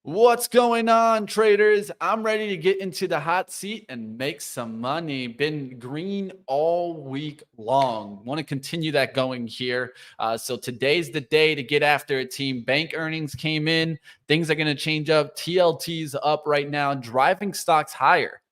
What's going on, traders? I'm ready to get into the hot seat and make some money. Been green all week long. Want to continue that going here. So today's the day to get after a team. Bank earnings came in. Things are going to change up. TLT's up right now, driving stocks higher.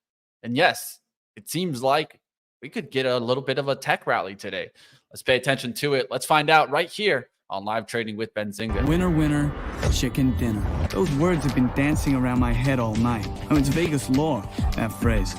And yes, it seems like we could get a little bit of a tech rally today. Let's pay attention to it. Let's find out right here on Live Trading with Benzinga. Winner, winner, chicken dinner. Those words have been dancing around my head all night. Oh, it's Vegas lore, that phrase.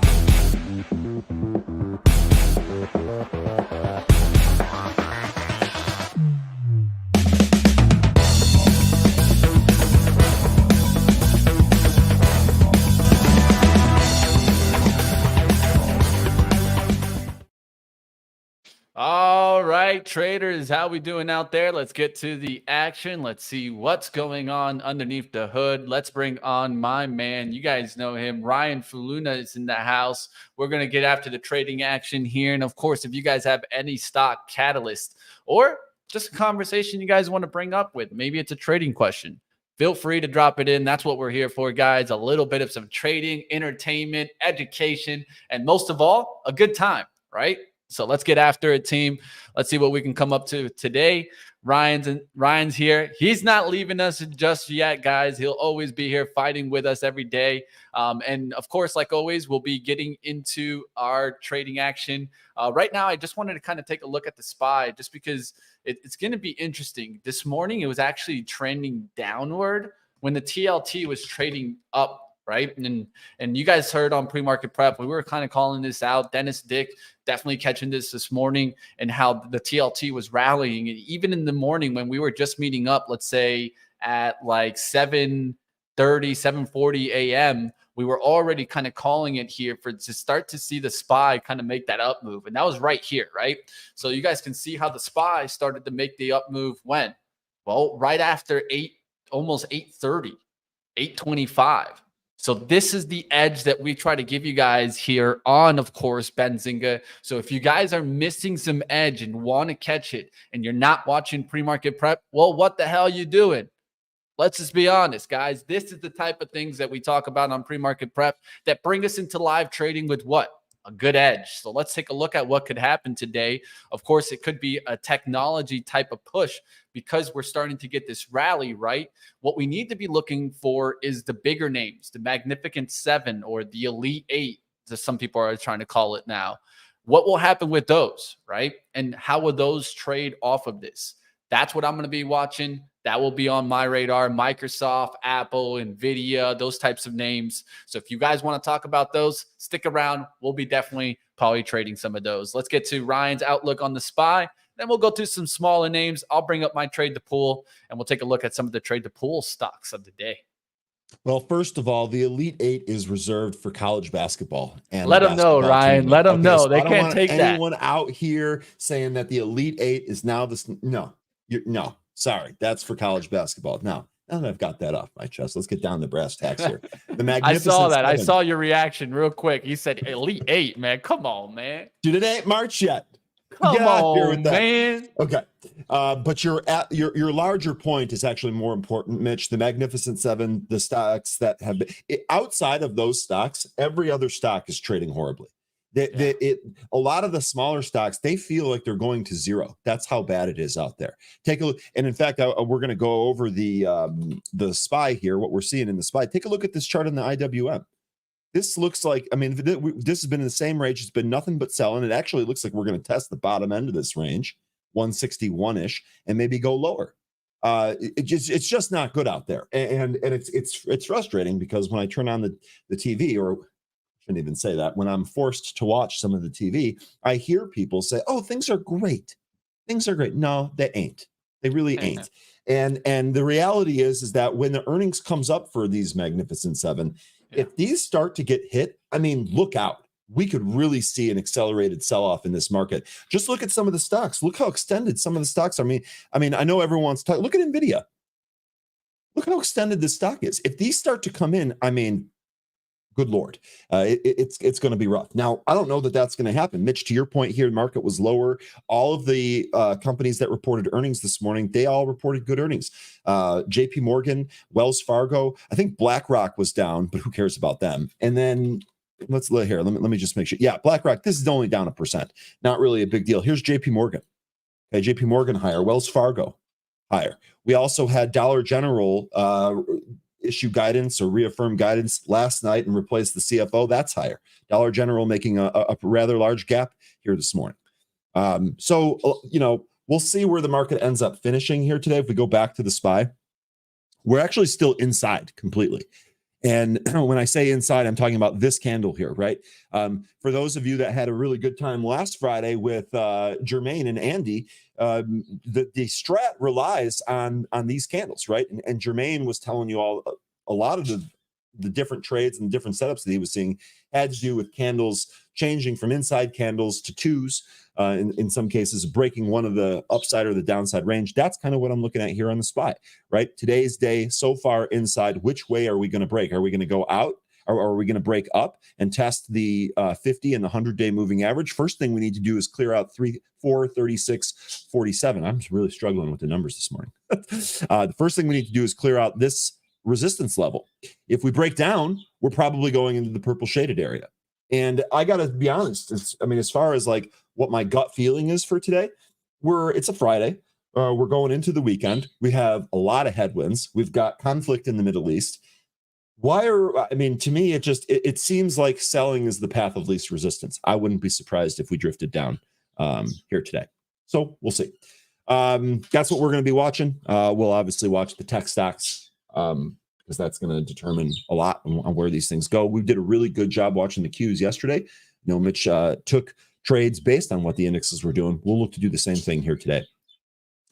All right, traders, how we doing out there? Let's get to the action. Let's see what's going on underneath the hood. Let's bring on my man. You guys know him. Ryan Fuluna is in the house. We're going to get after the trading action here. And of course, if you guys have any stock catalyst or just a conversation you guys want to bring up with, maybe it's a trading question, feel free to drop it in. That's what we're here for, guys. A little bit of some trading, entertainment, education, and most of all, a good time, right? So let's get after it, team. Let's see what we can come up to today. Ryan's here. He's not leaving us just yet, guys. He'll always be here fighting with us every day. And of course, like always, we'll be getting into our trading action. Right now, I just wanted to kind of take a look at the SPY just because it's going to be interesting. This morning, it was actually trending downward when the TLT was trading up. Right. And you guys heard on pre-market prep, we were kind of calling this out. Dennis Dick definitely catching this morning and how the TLT was rallying. And even in the morning when we were just meeting up, let's say at like 7:30, 7:40 a.m., we were already kind of calling it here to start to see the SPY kind of make that up move. And that was right here. Right. So you guys can see how the SPY started to make the up move when? Well, right after almost 8:30, 8:25. So this is the edge that we try to give you guys here on, of course, Benzinga. So if you guys are missing some edge and want to catch it and you're not watching pre-market prep, well, what the hell are you doing? Let's just be honest, guys. This is the type of things that we talk about on pre-market prep that bring us into live trading with what? A good edge. So let's take a look at what could happen today. Of course, it could be a technology type of push because we're starting to get this rally, right? What we need to be looking for is the bigger names, the Magnificent Seven or the Elite Eight, as some people are trying to call it now. What will happen with those, right? And how will those trade off of this? That's what I'm going to be watching. That will be on my radar. Microsoft, Apple, NVIDIA, those types of names. So if you guys want to talk about those, stick around. We'll be definitely probably trading some of those. Let's get to Ryan's outlook on the SPY. Then we'll go to some smaller names. I'll bring up my trade to pool, and we'll take a look at some of the trade to pool stocks of the day. Well, first of all, the Elite Eight is reserved for college basketball. And let them know, Ryan. Let them know. They can't take that. Anyone out here saying that the Elite Eight is now this? No, no. Sorry, that's for college basketball. Now that I've got that off my chest, let's get down to brass tacks here. The Magnificent I saw that. Seven. I saw your reaction real quick. You said Elite Eight, man. Come on, man. Dude, it ain't March yet. Come on, man. Okay. But your larger point is actually more important, Mitch. The Magnificent Seven, the stocks that have been outside of those stocks, every other stock is trading horribly. A lot of the smaller stocks, they feel like they're going to zero. That's how bad it is out there. Take a look. And in fact, we're going to go over the SPY here, what we're seeing in the SPY. Take a look at this chart in the IWM. This looks like, I mean, this has been in the same range. It's been nothing but selling. It actually looks like we're going to test the bottom end of this range, 161-ish, and maybe go lower. It's just not good out there. And it's frustrating because when I turn on the TV, or shouldn't even say that, when I'm forced to watch some of the TV, I hear people say, oh, things are great. Things are great. No, they ain't. They really ain't. And the reality is that when the earnings comes up for these Magnificent Seven, if these start to get hit, I mean, look out. We could really see an accelerated sell-off in this market. Just look at some of the stocks. Look how extended some of the stocks are. I mean, I know everyone's talking. Look at NVIDIA. Look how extended this stock is. If these start to come in, I mean, good Lord, it's going to be rough. Now, I don't know that that's going to happen. Mitch, to your point here, the market was lower. All of the companies that reported earnings this morning, they all reported good earnings. JP Morgan, Wells Fargo, I think BlackRock was down, but who cares about them? And then let's look here. Let me just make sure. Yeah, BlackRock, this is only down 1%. Not really a big deal. Here's JP Morgan. Okay, JP Morgan higher, Wells Fargo higher. We also had Dollar General issue guidance or reaffirm guidance last night and replace the CFO. That's higher. Dollar General making a rather large gap here this morning. So, we'll see where the market ends up finishing here today. If we go back to the SPY, we're actually still inside completely. And when I say inside, I'm talking about this candle here, right? For those of you that had a really good time last Friday with Jermaine and Andy, the strat relies on these candles, right? And Jermaine was telling you all a lot of the different trades and different setups that he was seeing had to do with candles changing from inside candles to twos, in some cases breaking one of the upside or the downside range. That's kind of what I'm looking at here on the SPY, right? Today's day so far inside. Which way are we going to break? Are we going to go out, or are we going to break up and test the 50 and the 100-day moving average? First thing we need to do is clear out 436.47. I'm really struggling with the numbers this morning. The first thing we need to do is clear out this resistance level. If we break down, we're probably going into the purple shaded area. And I got to be honest, as far as like what my gut feeling is for today, it's a Friday. We're going into the weekend. We have a lot of headwinds. We've got conflict in the Middle East. To me, it seems like selling is the path of least resistance. I wouldn't be surprised if we drifted down here today. So we'll see. That's what we're going to be watching. We'll obviously watch the tech stocks, because that's going to determine a lot on where these things go. We did a really good job watching the Qs yesterday. Mitch took trades based on what the indexes were doing. We'll look to do the same thing here today.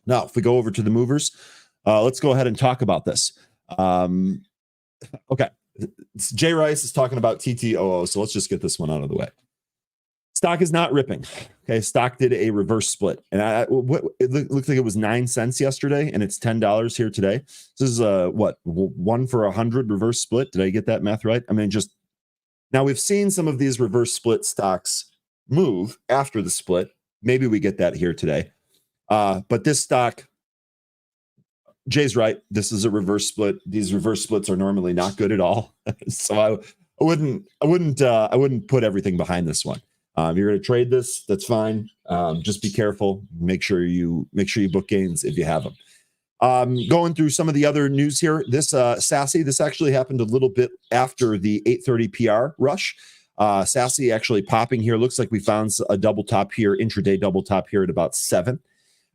Now, if we go over to the movers, let's go ahead and talk about this. Okay. Jay Rice is talking about TTOO, so let's just get this one out of the way. Stock is not ripping. Okay, stock did a reverse split, and it looked like it was 9 cents yesterday, and it's $10 here today. This is what, 1 for 100 reverse split. Did I get that math right? Just now we've seen some of these reverse split stocks move after the split. Maybe we get that here today, but this stock, Jay's right. This is a reverse split. These reverse splits are normally not good at all, so I wouldn't put everything behind this one. You're going to trade this, that's fine. Just be careful. Make sure you book gains if you have them. Going through some of the other news here. This SASE, this actually happened a little bit after the 8:30 PR rush. SASE actually popping here. Looks like we found a double top here, intraday double top here at about 7.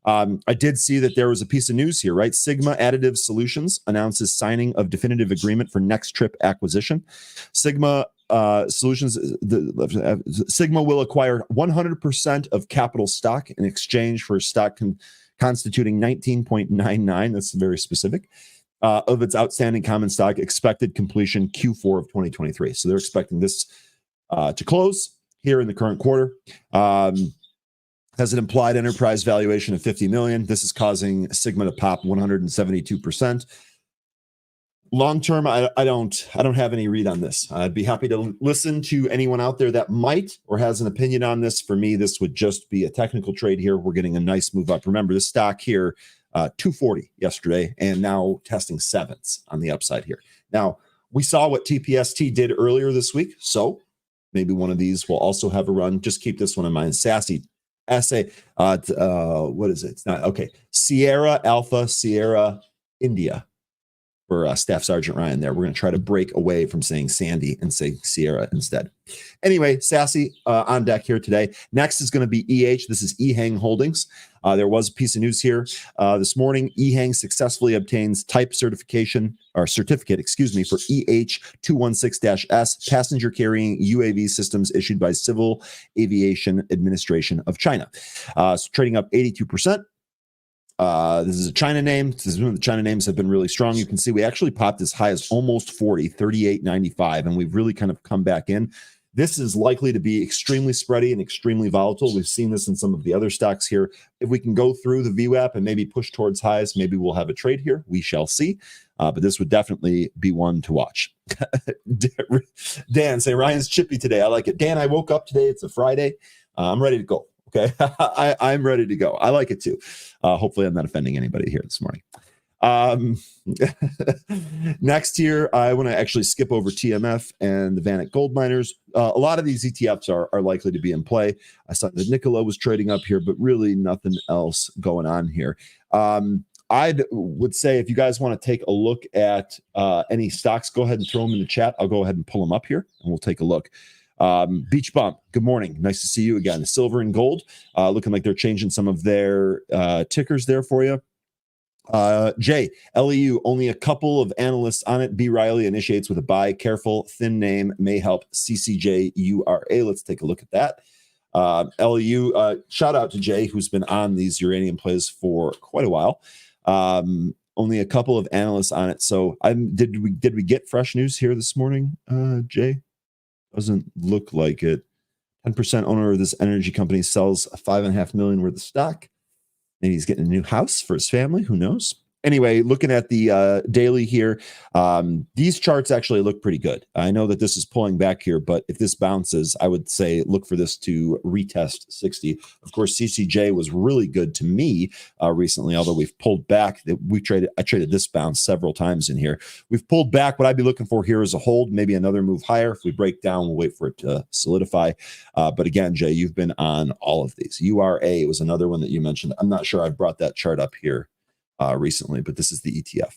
I did see that there was a piece of news here, right? Sigma Additive Solutions announces signing of definitive agreement for Next Trip acquisition. Sigma Solutions, Sigma will acquire 100% of capital stock in exchange for stock constituting 19.99. That's very specific. Of its outstanding common stock, expected completion Q4 of 2023. So they're expecting this to close here in the current quarter. Has an implied enterprise valuation of $50 million. This is causing Sigma to pop 172%. Long term, I don't have any read on this. I'd be happy to listen to anyone out there that might or has an opinion on this. For me, this would just be a technical trade here. We're getting a nice move up. Remember, the stock here, 240 yesterday, and now testing 7s on the upside here. Now, we saw what TPST did earlier this week, so maybe one of these will also have a run. Just keep this one in mind. SASE. What is it? It's not okay. Sierra Alpha Sierra India for Staff Sergeant Ryan there. We're going to try to break away from saying Sandy and say Sierra instead. Anyway, SASE on deck here today. Next is going to be EH. This is EHang Holdings. There was a piece of news here this morning. EHang successfully obtains type certificate for EH216-S passenger carrying UAV systems issued by Civil Aviation Administration of China. So trading up 82%. This is a China name. The China names have been really strong. You can see we actually popped as high as almost 40, 38.95, and we've really kind of come back in. This is likely to be extremely spready and extremely volatile. We've seen this in some of the other stocks here. If we can go through the VWAP and maybe push towards highs, maybe we'll have a trade here. We shall see. But this would definitely be one to watch. Dan, say Ryan's chippy today. I like it. Dan, I woke up today. It's a Friday. I'm ready to go. Okay. I'm ready to go. I like it too. Hopefully I'm not offending anybody here this morning. Next here, I want to actually skip over TMF and the Vanek gold miners. A lot of these ETFs are likely to be in play. I saw that Nikola was trading up here, but really nothing else going on here. I would say if you guys want to take a look at any stocks, go ahead and throw them in the chat. I'll go ahead and pull them up here and we'll take a look. Beach Bump, good morning. Nice to see you again. Silver and gold, looking like they're changing some of their tickers there for you. Jay, LEU, only a couple of analysts on it. B. Riley initiates with a buy. Careful, thin name may help. CCJ URA. Let's take a look at that. LEU, shout out to Jay, who's been on these uranium plays for quite a while. Only a couple of analysts on it. So did we get fresh news here this morning, Jay? Doesn't look like it. 10% owner of this energy company sells $5.5 million worth of stock. Maybe he's getting a new house for his family. Who knows? Anyway, looking at the daily here, these charts actually look pretty good. I know that this is pulling back here, but if this bounces, I would say look for this to retest 60. Of course, CCJ was really good to me recently, although we've pulled back. I traded this bounce several times in here. We've pulled back. What I'd be looking for here is a hold, maybe another move higher. If we break down, we'll wait for it to solidify. But again, Jay, you've been on all of these. URA was another one that you mentioned. I'm not sure I brought that chart up here recently, but this is the ETF.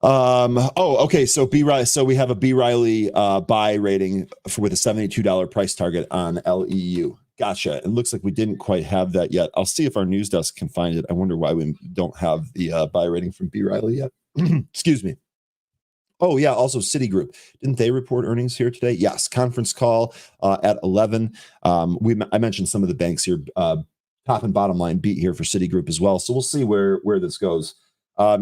Okay. So B Riley. So we have a B Riley buy rating with a $72 price target on LEU. Gotcha. It looks like we didn't quite have that yet. I'll see if our news desk can find it. I wonder why we don't have the buy rating from B Riley yet. Excuse me. Oh yeah. Also Citigroup. Didn't they report earnings here today? Yes. Conference call at 11. I mentioned some of the banks here. Top and bottom line beat here for Citigroup as well. So we'll see where this goes.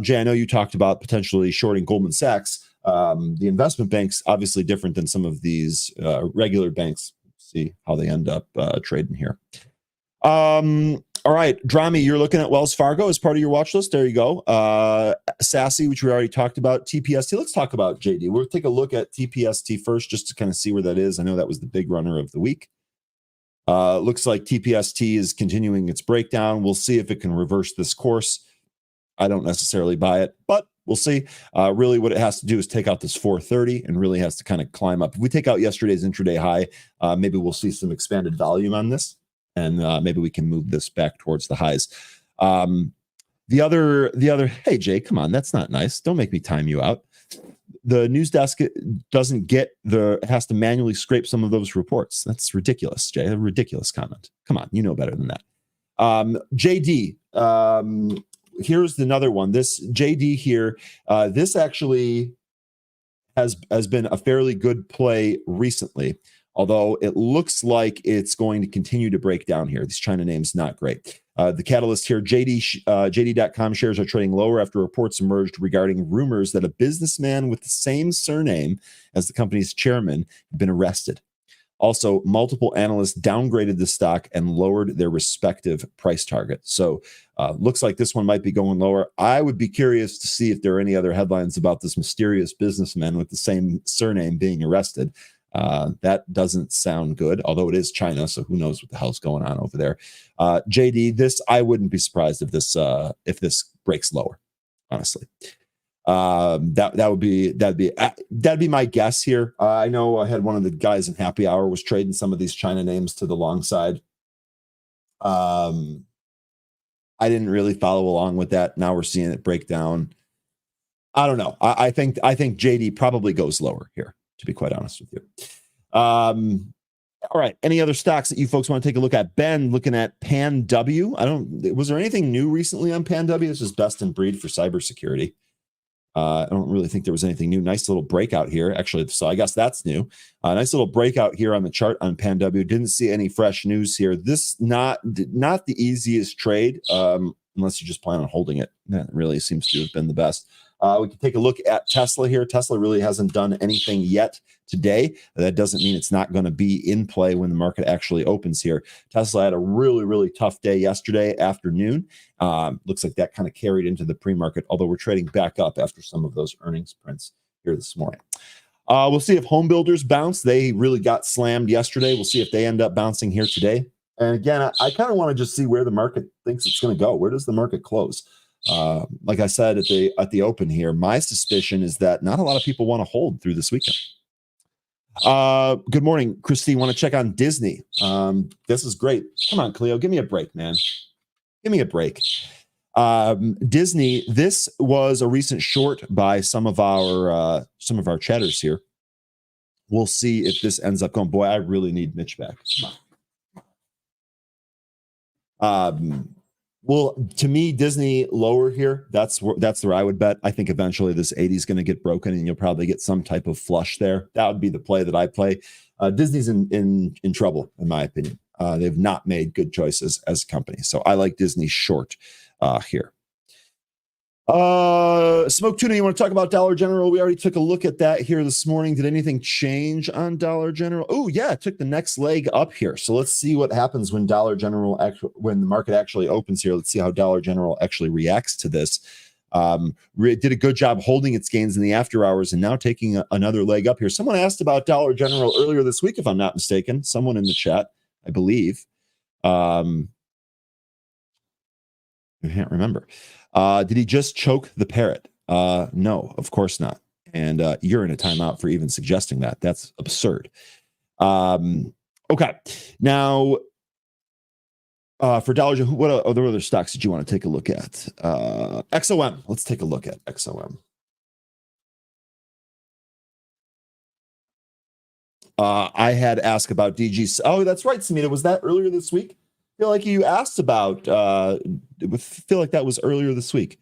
Jay, I know you talked about potentially shorting Goldman Sachs. The investment banks obviously different than some of these regular banks. See how they end up trading here. All right, Drami, you're looking at Wells Fargo as part of your watch list. There you go. Sassy, which we already talked about. TPST. Let's talk about JD. We'll take a look at TPST first, just to kind of see where that is. I know that was the big runner of the week. Looks like TPST is continuing its breakdown. We'll see if it can reverse this course. I don't necessarily buy it, but we'll see. Really what it has to do is take out this 430 and really has to kind of climb up. If we take out yesterday's intraday high, maybe we'll see some expanded volume on this, and maybe we can move this back towards the highs. The other, hey, Jay, come on. That's not nice. Don't make me time you out. The news desk has to manually scrape some of those reports. That's ridiculous, Jay. A ridiculous comment. Come on, you know better than that. JD, here's another one. This JD here, this actually has been a fairly good play recently, although it looks like it's going to continue to break down here. These China names not great. The catalyst here, JD.com shares are trading lower after reports emerged regarding rumors that a businessman with the same surname as the company's chairman had been arrested. Also, multiple analysts downgraded the stock and lowered their respective price target. So looks like this one might be going lower. I would be curious to see if there are any other headlines about this mysterious businessman with the same surname being arrested. That doesn't sound good, although it is China, so who knows what the hell's going on over there. JD, this I wouldn't be surprised if this breaks lower, honestly. That'd be my guess here. I know I had one of the guys in Happy Hour was trading some of these China names to the long side. I didn't really follow along with that. Now we're seeing it break down. I don't know. I think JD probably goes lower here, to be quite honest with you. All right. Any other stocks that you folks want to take a look at? Ben, looking at PanW. Was there anything new recently on PanW? This is best in breed for cybersecurity. I don't really think there was anything new. Nice little breakout here, actually. So I guess that's new. Nice little breakout here on the chart on PanW. Didn't see any fresh news here. This not the easiest trade. unless you just plan on holding it. That really seems to have been the best. We can take a look at Tesla here. Tesla really hasn't done anything yet today. That doesn't mean it's not going to be in play when the market actually opens here. Tesla had a really, really tough day yesterday afternoon. Looks like that kind of carried into the pre-market, although we're trading back up after some of those earnings prints here this morning. We'll see if home builders bounce. They really got slammed yesterday. We'll see if they end up bouncing here today. And again, I kind of want to just see where the market thinks it's going to go. Where does the market close? Like I said at the open here, my suspicion is that not a lot of people want to hold through this weekend. Good morning, Christine. Want to check on Disney? This is great. Come on, Cleo, give me a break, man. Give me a break. Disney. This was a recent short by some of our chatters here. We'll see if this ends up going. Boy, I really need Mitch back. Come on. Well, to me, Disney lower here. That's where I would bet. I think eventually this 80 is going to get broken, and you'll probably get some type of flush there. That would be the play that I play. Disney's in trouble, in my opinion. They've not made good choices as a company, so I like Disney short here. Smoke Tuna, you want to talk about Dollar General? We already took a look at that here this morning. Did anything change on Dollar General? Oh yeah, it took the next leg up here. So let's see what happens when Dollar General when the market actually opens here. Let's see how Dollar General actually reacts to this. It did a good job holding its gains in the after hours and now taking another leg up here. Someone asked about Dollar General earlier this week, if I'm not mistaken. Someone in the chat, I believe. I can't remember. Did he just choke the parrot? No, of course not. And you're in a timeout for even suggesting that. That's absurd. Okay. Now, for Dollar General, what other stocks did you want to take a look at? XOM. Let's take a look at XOM. I had asked about DG. Oh, that's right, Samita. Was that earlier this week? I feel like you asked about, feel like that was earlier this week.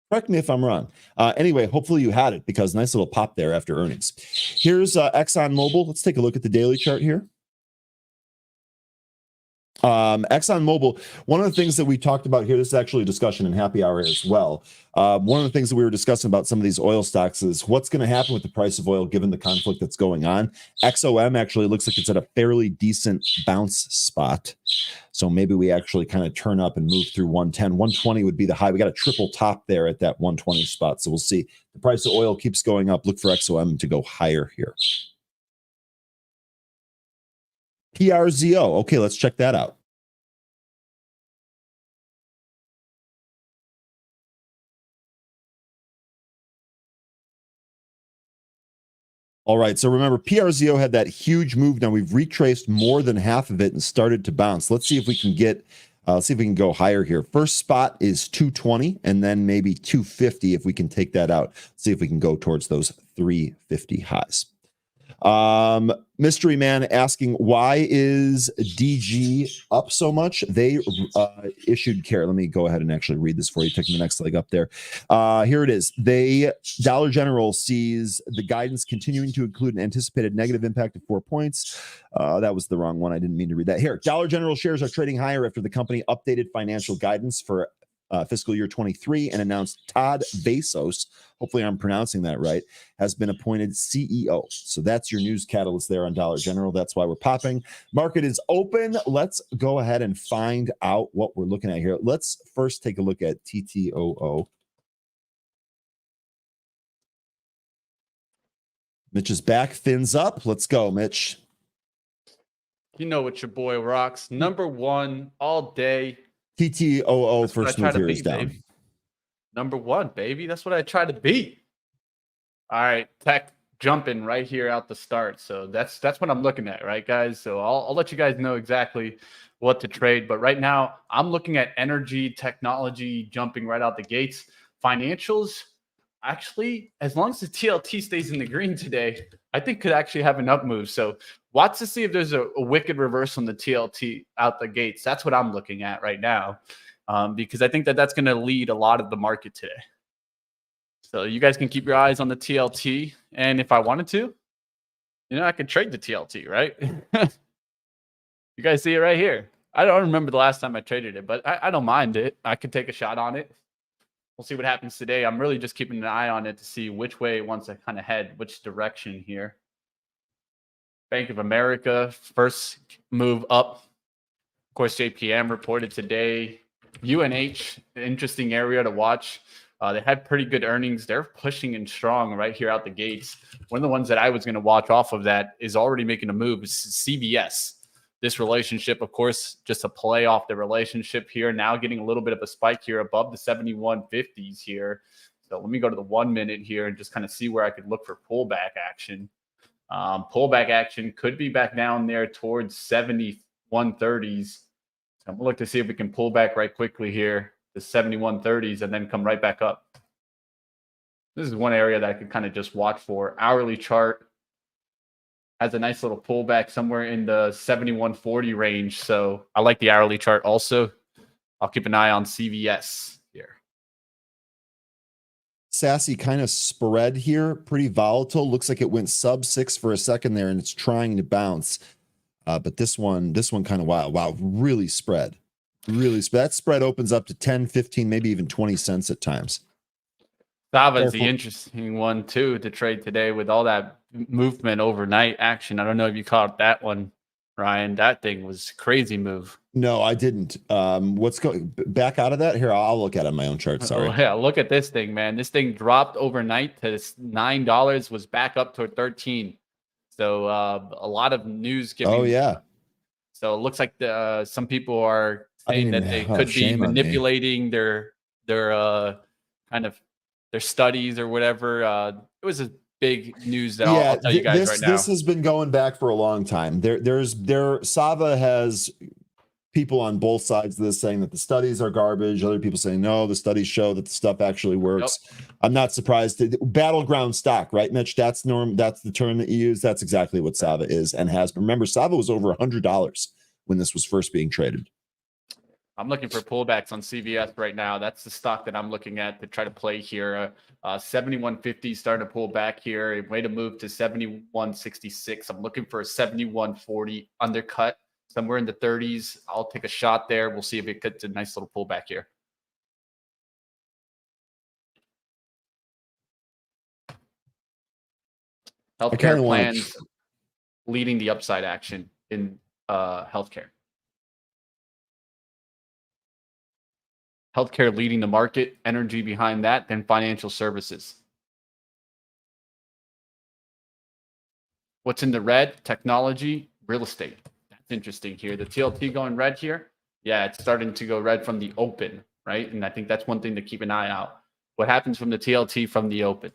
Correct me if I'm wrong. Anyway, hopefully you had it because nice little pop there after earnings. Here's ExxonMobil. Let's take a look at the daily chart here. ExxonMobil, one of the things that we talked about here, this is actually a discussion in happy hour as well. One of the things that we were discussing about some of these oil stocks is what's going to happen with the price of oil given the conflict that's going on. XOM actually looks like it's at a fairly decent bounce spot. So maybe we actually kind of turn up and move through 110. 120 would be the high. We got a triple top there at that 120 spot. So we'll see. The price of oil keeps going up. Look for XOM to go higher here. PRZO. Okay, let's check that out. All right, so remember, PRZO had that huge move. Now we've retraced more than half of it and started to bounce. Let's see if we can get, see if we can go higher here. First spot is 220, and then maybe 250 if we can take that out. See if we can go towards those 350 highs. Mystery Man asking, why is DG up so much? They issued care. Let me go ahead and actually read this for you, taking the next leg up there. Here it is. Dollar General sees the guidance continuing to include an anticipated negative impact of 4 points. That was the wrong one. I didn't mean to read that. Here, Dollar General shares are trading higher after the company updated financial guidance for fiscal year 23 and announced Todd Vasos, hopefully I'm pronouncing that right, has been appointed CEO. So that's your news catalyst there on Dollar General. That's why we're popping. Market is open. Let's go ahead and find out what we're looking at here. Let's first take a look at TTOO. Mitch is back. Fins up. Let's go, Mitch. You know what your boy rocks. Number one all day. TTOO first move here is down. Baby. Number one, baby. That's what I try to beat. All right, tech jumping right here out the start. So that's what I'm looking at, right, guys? So I'll let you guys know exactly what to trade. But right now, I'm looking at energy, technology jumping right out the gates. Financials, actually, as long as the TLT stays in the green today, I think could actually have an up move. So watch to see if there's a wicked reverse on the TLT out the gates. That's what I'm looking at right now, because I think that's going to lead a lot of the market today. So you guys can keep your eyes on the TLT. And if I wanted to, I could trade the TLT, right? You guys see it right here. I don't remember the last time I traded it, but I don't mind it. I could take a shot on it. We'll see what happens today. I'm really just keeping an eye on it to see which way it wants to kind of head, which direction here. Bank of America, first move up. Of course, JPM reported today. UNH, interesting area to watch. They had pretty good earnings. They're pushing in strong right here out the gates. One of the ones that I was going to watch off of that is already making a move is CVS. This relationship, of course, just a play off the relationship here. Now getting a little bit of a spike here above the 7150s here. So let me go to the 1 minute here and just kind of see where I could look for pullback action. Pullback action could be back down there towards 7130s. I'm gonna look to see if we can pull back right quickly here, the 7130s, and then come right back up. This is one area that I could kind of just watch for. Hourly chart has a nice little pullback somewhere in the 7140 range. So I like the hourly chart also. I'll keep an eye on CVS here. Sassy kind of spread here, pretty volatile. Looks like it went sub 6 for a second there, and it's trying to bounce. But this one kind of wild. Wow, really spread. Really spread. That spread opens up to 10, 15, maybe even 20 cents at times. Sava is the interesting one too to trade today with all that movement overnight action. I don't know if you caught that one, Ryan. That thing was crazy move. No, I didn't. What's going back out of that? Here, I'll look at it on my own chart. Sorry. Oh, yeah, look at this thing, man. This thing dropped overnight to $9, was back up to 13. So a lot of news giving. Oh yeah. So it looks like some people are saying that they could be manipulating their kind of their studies or whatever. It was a big news that I'll tell you guys right now. This has been going back for a long time. Sava has people on both sides of this saying that the studies are garbage. Other people saying, no, the studies show that the stuff actually works. Yep. I'm not surprised. Battleground stock, right, Mitch? That's the term that you use. That's exactly what Sava is and has been. Remember, Sava was over $100 when this was first being traded. I'm looking for pullbacks on CVS right now. That's the stock that I'm looking at to try to play here. 7150 starting to pull back here. Way to move to 7166. I'm looking for a 7140 undercut. Somewhere in the 30s. I'll take a shot there. We'll see if it gets a nice little pullback here. Healthcare plans leading the upside action in healthcare. Healthcare leading the market, energy behind that, then financial services. What's in the red? Technology, real estate. Interesting here. The TLT going red here. Yeah, it's starting to go red from the open, right? And I think that's one thing to keep an eye out. What happens from the TLT from the open?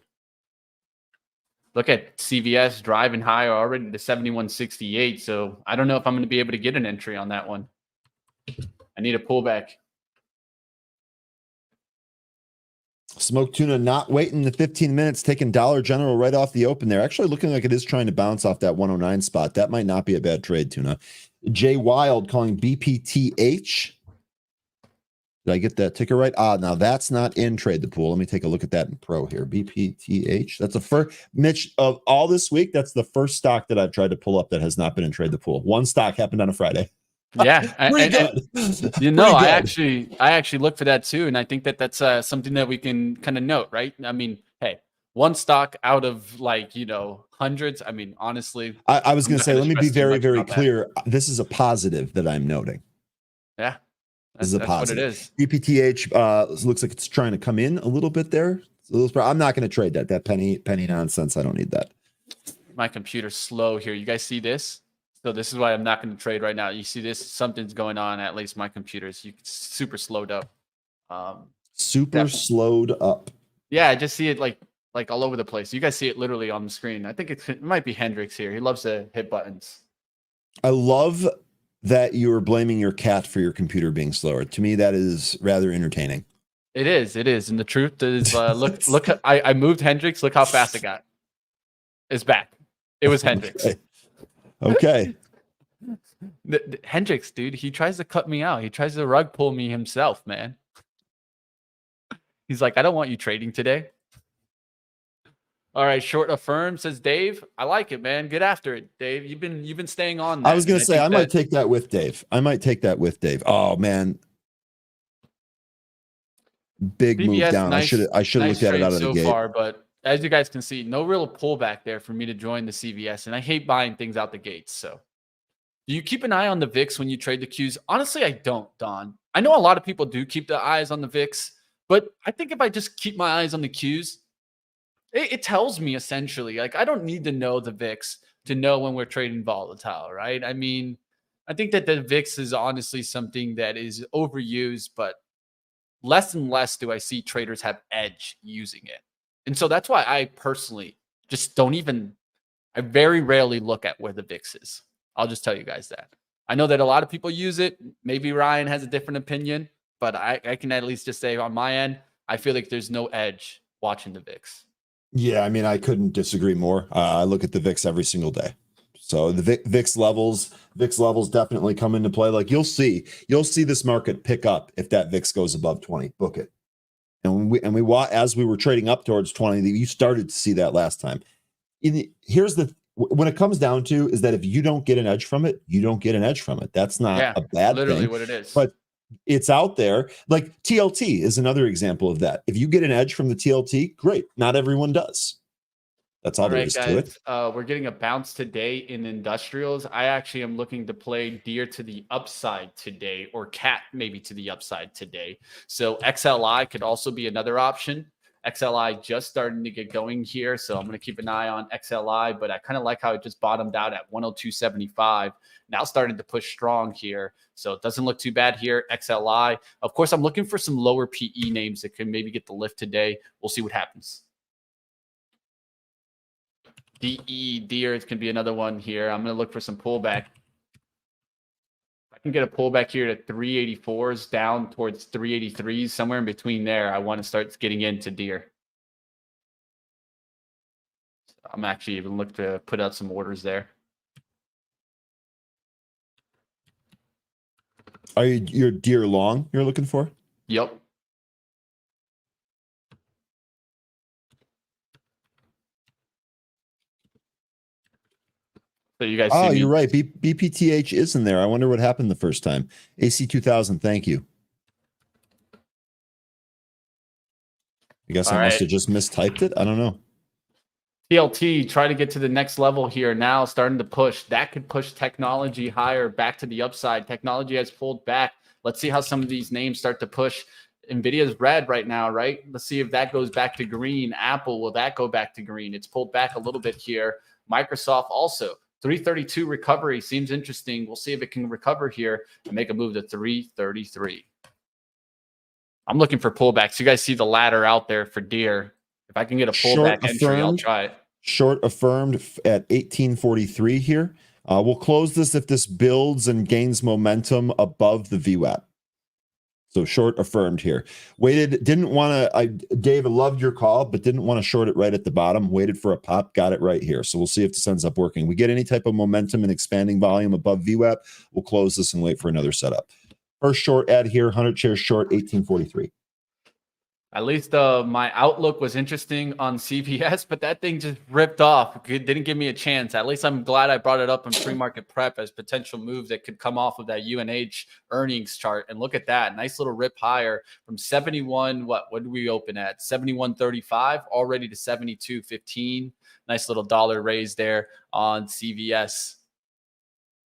Look at CVS driving higher already to 7168. So I don't know if I'm going to be able to get an entry on that one. I need a pullback. Smoked tuna not waiting the 15 minutes, taking Dollar General right off the open there. Actually looking like it is trying to bounce off that 109 spot. That might not be a bad trade, tuna. Jay Wild calling BPTH. Did I get that ticker right? Now that's not in Trade the Pool. Let me take a look at that in Pro here. BPTH. That's the first, Mitch, of all this week, that's the first stock that I've tried to pull up that has not been in Trade the Pool. One stock happened on a Friday. Yeah, and you know, I actually look for that too, and I think that that's something that we can kind of note, right? I mean, hey, one stock out of hundreds. I mean, honestly, I was going to say, let me be very, very clear. This is a positive that I'm noting. Yeah, this is a positive. What it is. BPTH looks like it's trying to come in a little bit there. I'm not going to trade that penny nonsense. I don't need that. My computer's slow here. You guys see this? So this is why I'm not going to trade right now. You see this? Something's going on. At least my computer's super slowed up. Slowed up. Yeah, I just see it like all over the place. You guys see it literally on the screen. I think it might be Hendrix here. He loves to hit buttons. I love that you are blaming your cat for your computer being slower. To me, that is rather entertaining. It is. And the truth is, look. I moved Hendrix. Look how fast it got. It's back. It was Hendrix. Okay. Hendrix, dude, he tries to cut me out. He tries to rug pull me himself, man. He's like, I don't want you trading today. All right, short affirm, says Dave. I like it, man. Get after it, Dave. You've been staying on that. I was going to say, I might that take that with Dave. Oh man, big move CVS, down. I should have nice looked at it trade out of the so gate. far, but as you guys can see, no real pullback there for me to join the CVS, and I hate buying things out the gates. So, do you keep an eye on the VIX when you trade the Qs? Honestly, I don't, Don. I know a lot of people do keep their eyes on the VIX, but I think if I just keep my eyes on the Qs, it tells me essentially, like, I don't need to know the VIX to know when we're trading volatile, right? I mean, I think that the VIX is honestly something that is overused, but less and less do I see traders have edge using it. And so that's why I personally just don't even, I very rarely look at where the VIX is. I'll just tell you guys that. I know that a lot of people use it. Maybe Ryan has a different opinion, but I can at least just say on my end, I feel like there's no edge watching the VIX. Yeah, I mean, I couldn't disagree more. I look at the VIX every single day. So the VIX levels definitely come into play. Like you'll see this market pick up if that VIX goes above 20. Book it. And we as we were trading up towards 20, you started to see that last time. When it comes down to is that if you don't get an edge from it, you don't get an edge from it. That's not a bad thing. Literally what it is. But it's out there. Like TLT is another example of that. If you get an edge from the TLT, great. Not everyone does. That's all there is to it. We're getting a bounce today in industrials. I actually am looking to play deer to the upside today, or cat maybe to the upside today. So XLI could also be another option. XLI just starting to get going here, so I'm going to keep an eye on XLI, but I kind of like how it just bottomed out at 102.75. Now starting to push strong here, so it doesn't look too bad here. XLI, of course, I'm looking for some lower PE names that can maybe get the lift today. We'll see what happens. Deer can be another one here. I'm going to look for some pullback. I can get a pullback here to 384s down towards 383s, somewhere in between there. I want to start getting into deer. I'm actually even looking to put out some orders there. Are your deer long you're looking for? Yep. So you guys see me? You're right. BPTH is in there. I wonder what happened the first time. AC2000, thank you. I guess I must have just mistyped it. I don't know. TLT, try to get to the next level here now, starting to push. That could push technology higher, back to the upside. Technology has pulled back. Let's see how some of these names start to push. NVIDIA's red right now, right? Let's see if that goes back to green. Apple, will that go back to green? It's pulled back a little bit here. Microsoft also. 332 recovery seems interesting. We'll see if it can recover here and make a move to 333. I'm looking for pullbacks. You guys see the ladder out there for deer. If I can get a pullback entry, I'll try it. Short affirmed at 1843 here. We'll close this if this builds and gains momentum above the VWAP. So short affirmed here. Waited, didn't want to, Dave, I loved your call, but didn't want to short it right at the bottom. Waited for a pop, got it right here. So we'll see if this ends up working. We get any type of momentum and expanding volume above VWAP, we'll close this and wait for another setup. First short ad here, 100 shares short, 1843. At least my outlook was interesting on CVS, but that thing just ripped off. It didn't give me a chance. At least I'm glad I brought it up in pre-market prep as potential moves that could come off of that UNH earnings chart. And look at that. Nice little rip higher from 71. What did we open at? 71.35 already to 72.15. Nice little dollar raise there on CVS.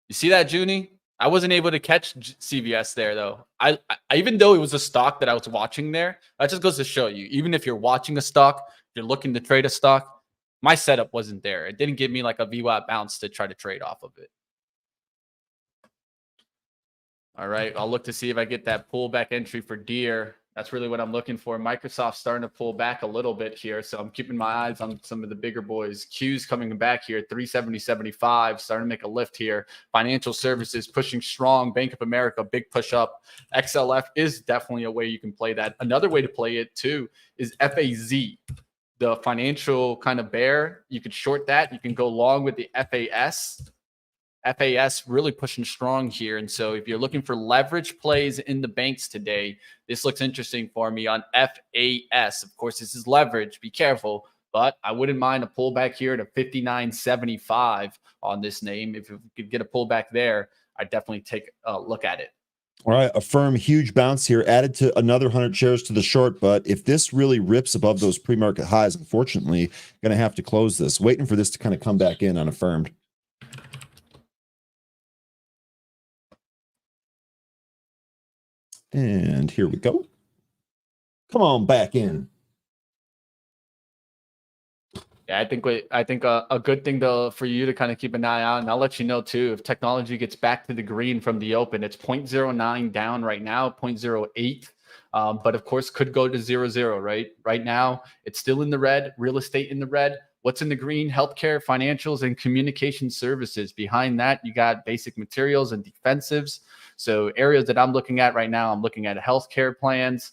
You see that, Junie? I wasn't able to catch CVS there, though. I even though it was a stock that I was watching there, that just goes to show you, even if you're watching a stock, you're looking to trade a stock, my setup wasn't there. It didn't give me like a VWAP bounce to try to trade off of it. All right, I'll look to see if I get that pullback entry for deer. That's really what I'm looking for. Microsoft's starting to pull back a little bit here, so I'm keeping my eyes on some of the bigger boys. Q's coming back here, 370.75, starting to make a lift here. Financial services pushing strong. Bank of America, big push up. XLF is definitely a way you can play that. Another way to play it too is FAZ, the financial kind of bear. You could short that. You can go long with the FAS. FAS really pushing strong here. And so if you're looking for leverage plays in the banks today, this looks interesting for me on FAS. Of course, this is leverage. Be careful. but I wouldn't mind a pullback here to 59.75 on this name. If we could get a pullback there, I'd definitely take a look at it. All right, a firm huge bounce here, added to another 100 shares to the short. But if this really rips above those pre-market highs, unfortunately, going to have to close this. Waiting for this to kind of come back in on Affirmed. And here we go. Come on back in. Yeah, I think a good thing for you to kind of keep an eye on, and I'll let you know too, if technology gets back to the green from the open. It's 0.09 down right now, 0.08. But of course could go to 0.0, right? Right now, it's still in the red, real estate in the red. What's in the green? Healthcare, financials, and communication services. Behind that, you got basic materials and defensives. So areas that I'm looking at right now, I'm looking at healthcare plans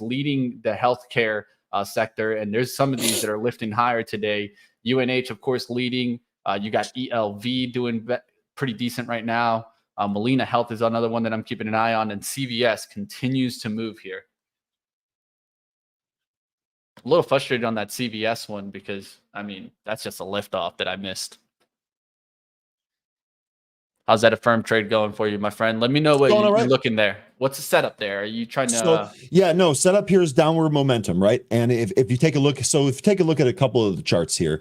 leading the healthcare sector. And there's some of these that are lifting higher today. UNH, of course, leading. You got ELV doing pretty decent right now. Molina Health is another one that I'm keeping an eye on. And CVS continues to move here. A little frustrated on that CVS one because, I mean, that's just a liftoff that I missed. How's that Affirmed trade going for you, my friend? Let me know what you're looking there. What's the setup there? Are you trying to? Setup here is downward momentum, right? And if you take a look, if you take a look at a couple of the charts here,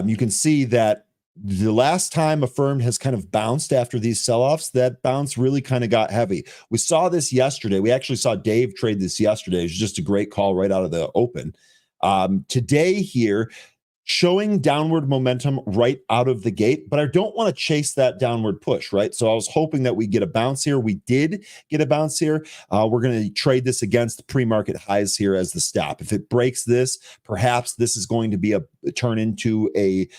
you can see that the last time Affirmed has kind of bounced after these sell-offs, that bounce really kind of got heavy. We saw this yesterday. We actually saw Dave trade this yesterday. It was just a great call right out of the open. Today here, showing downward momentum right out of the gate, but I don't want to chase that downward push, right? So I was hoping that we get a bounce here. We did get a bounce here. We're going to trade this against the pre-market highs here as the stop. If it breaks this, perhaps this is going to be turn into a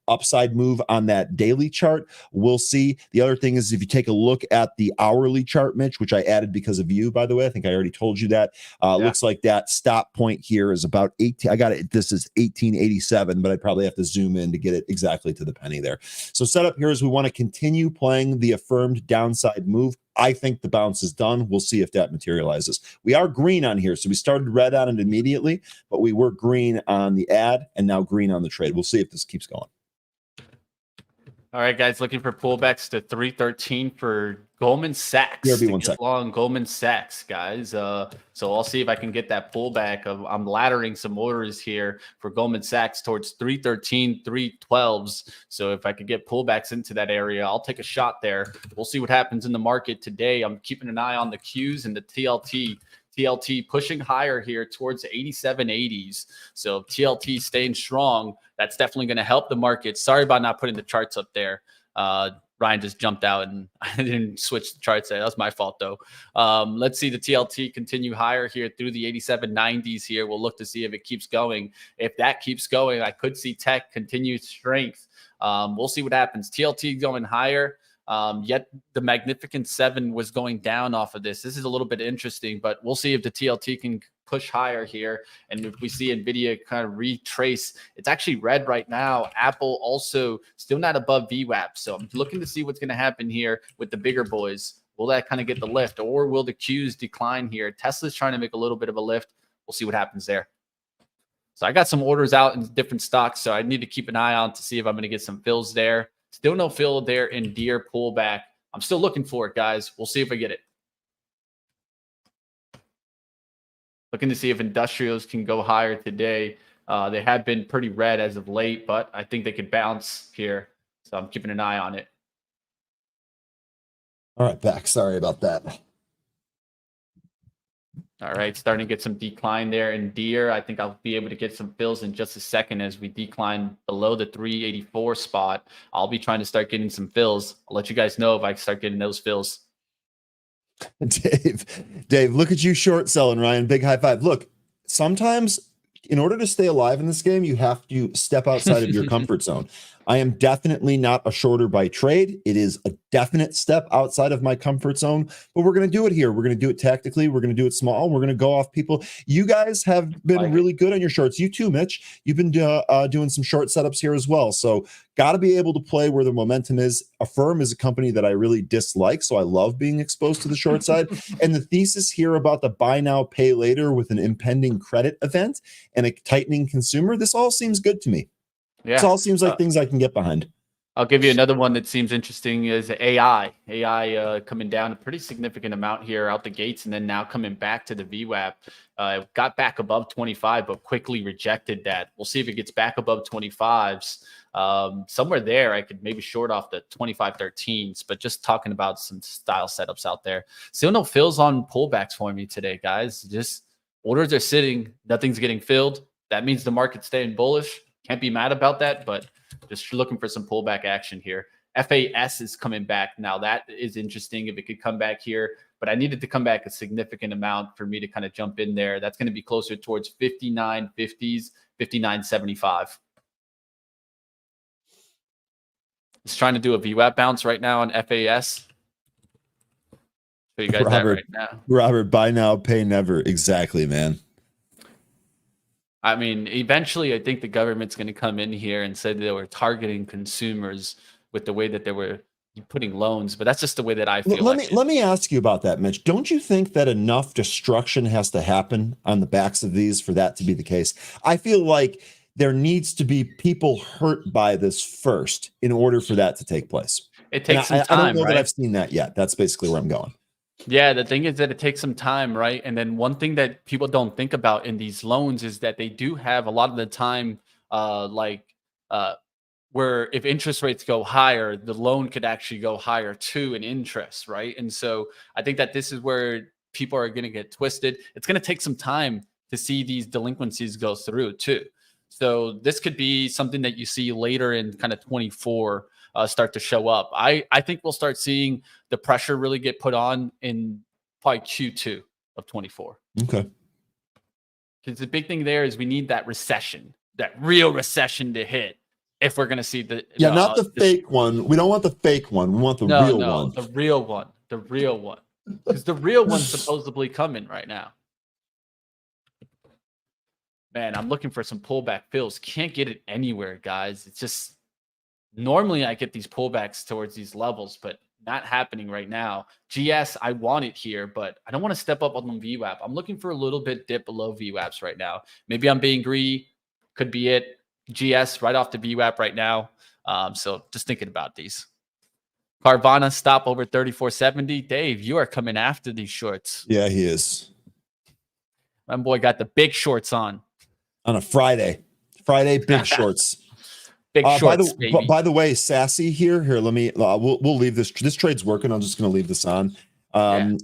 upside move on that daily chart. We'll see. The other thing is if you take a look at the hourly chart, Mitch, which I added because of you, by the way, I think I already told you that. Looks like that stop point here is about 18. I got it. This is 1887, but I probably have to zoom in to get it exactly to the penny there. So setup here is we want to continue playing the Affirmed downside move. I think the bounce is done. We'll see if that materializes. We are green on here. So we started red on it immediately, but we were green on the ad and now green on the trade. We'll see if this keeps going. All right, guys, looking for pullbacks to 313 for Goldman Sachs. Long Goldman Sachs, guys. So I'll see if I can get that pullback. I'm laddering some orders here for Goldman Sachs towards 313, 312s. So if I could get pullbacks into that area, I'll take a shot there. We'll see what happens in the market today. I'm keeping an eye on the Qs and the TLT. TLT pushing higher here towards 87.80s. So TLT staying strong. That's definitely going to help the market. Sorry about not putting the charts up there. Ryan just jumped out and I didn't switch the charts there. That was my fault though. Let's see the TLT continue higher here through the 87.90s here. We'll look to see if it keeps going. If that keeps going, I could see tech continue strength. We'll see what happens. TLT going higher. Yet the Magnificent 7 was going down off of this. This is a little bit interesting, but we'll see if the TLT can push higher here. And if we see NVIDIA kind of retrace, it's actually red right now. Apple also still not above VWAP. So I'm looking to see what's going to happen here with the bigger boys. Will that kind of get the lift or will the Qs decline here? Tesla's trying to make a little bit of a lift. We'll see what happens there. So I got some orders out in different stocks. So I need to keep an eye on to see if I'm going to get some fills there. Still no fill there in Deere pullback. I'm still looking for it, guys. We'll see if I get it. Looking to see if industrials can go higher today. They have been pretty red as of late, but I think they could bounce here. So I'm keeping an eye on it. All right, back. Sorry about that. All right, starting to get some decline there in Deere. I think I'll be able to get some fills in just a second as we decline below the 384 spot. I'll be trying to start getting some fills. I'll let you guys know if I start getting those fills. Dave, look at you short selling, Ryan. Big high five. Look, sometimes in order to stay alive in this game, you have to step outside of your comfort zone. I am definitely not a shorter by trade. It is a definite step outside of my comfort zone, but we're going to do it here. We're going to do it tactically. We're going to do it small. We're going to go off people. You guys have been really good on your shorts. You too, Mitch. You've been doing some short setups here as well. So got to be able to play where the momentum is. FORME is a company that I really dislike, so I love being exposed to the short side. And the thesis here about the buy now, pay later with an impending credit event and a tightening consumer, this all seems good to me. Yeah. This all seems like things I can get behind. I'll give you another one that seems interesting is AI. AI coming down a pretty significant amount here out the gates, and then now coming back to the VWAP. Got back above 25, but quickly rejected that. We'll see if it gets back above 25s. Somewhere there, I could maybe short off the 25-13s, but just talking about some style setups out there. Still no fills on pullbacks for me today, guys. Just orders are sitting, nothing's getting filled. That means the market's staying bullish. Can't be mad about that, but just looking for some pullback action here. FAS is coming back. Now that is interesting if it could come back here, but I needed to come back a significant amount for me to kind of jump in there. That's going to be closer towards 59.50s, 59.75. It's trying to do a VWAP bounce right now on FAS. Show you guys that right now. Robert, buy now, pay never. Exactly, man. I mean, eventually, I think the government's going to come in here and say they were targeting consumers with the way that they were putting loans, but that's just the way that I feel. Let me ask you about that, Mitch. Don't you think that enough destruction has to happen on the backs of these for that to be the case? I feel like there needs to be people hurt by this first in order for that to take place. It takes some time. I don't know that I've seen that yet. That's basically where I'm going. Yeah, the thing is that it takes some time, right? And then one thing that people don't think about in these loans is that they do have a lot of the time, where if interest rates go higher, the loan could actually go higher too in interest, right? And so I think that this is where people are going to get twisted. It's going to take some time to see these delinquencies go through too. So this could be something that you see later in kind of 24 start to show up. I think we'll start seeing the pressure really get put on in probably Q2 of 24. Okay. Because the big thing there is we need that recession, that real recession to hit if we're going to see the... not the fake one. We don't want the fake one. We want the real one. The real one. The real one. Because the real one's supposedly coming right now. Man, I'm looking for some pullback fills. Can't get it anywhere, guys. It's just... Normally, I get these pullbacks towards these levels, but not happening right now. GS, I want it here, but I don't want to step up on the VWAP. I'm looking for a little bit dip below VWAPs right now. Maybe I'm being greedy. Could be it. GS right off the VWAP right now. So just thinking about these. Carvana stop over 34.70. Dave, you are coming after these shorts. Yeah, he is. My boy got the big shorts on a Friday. Big shorts. Big shorts, by the way, Sassy here. Let me. We'll leave this. This trade's working. I'm just going to leave this on.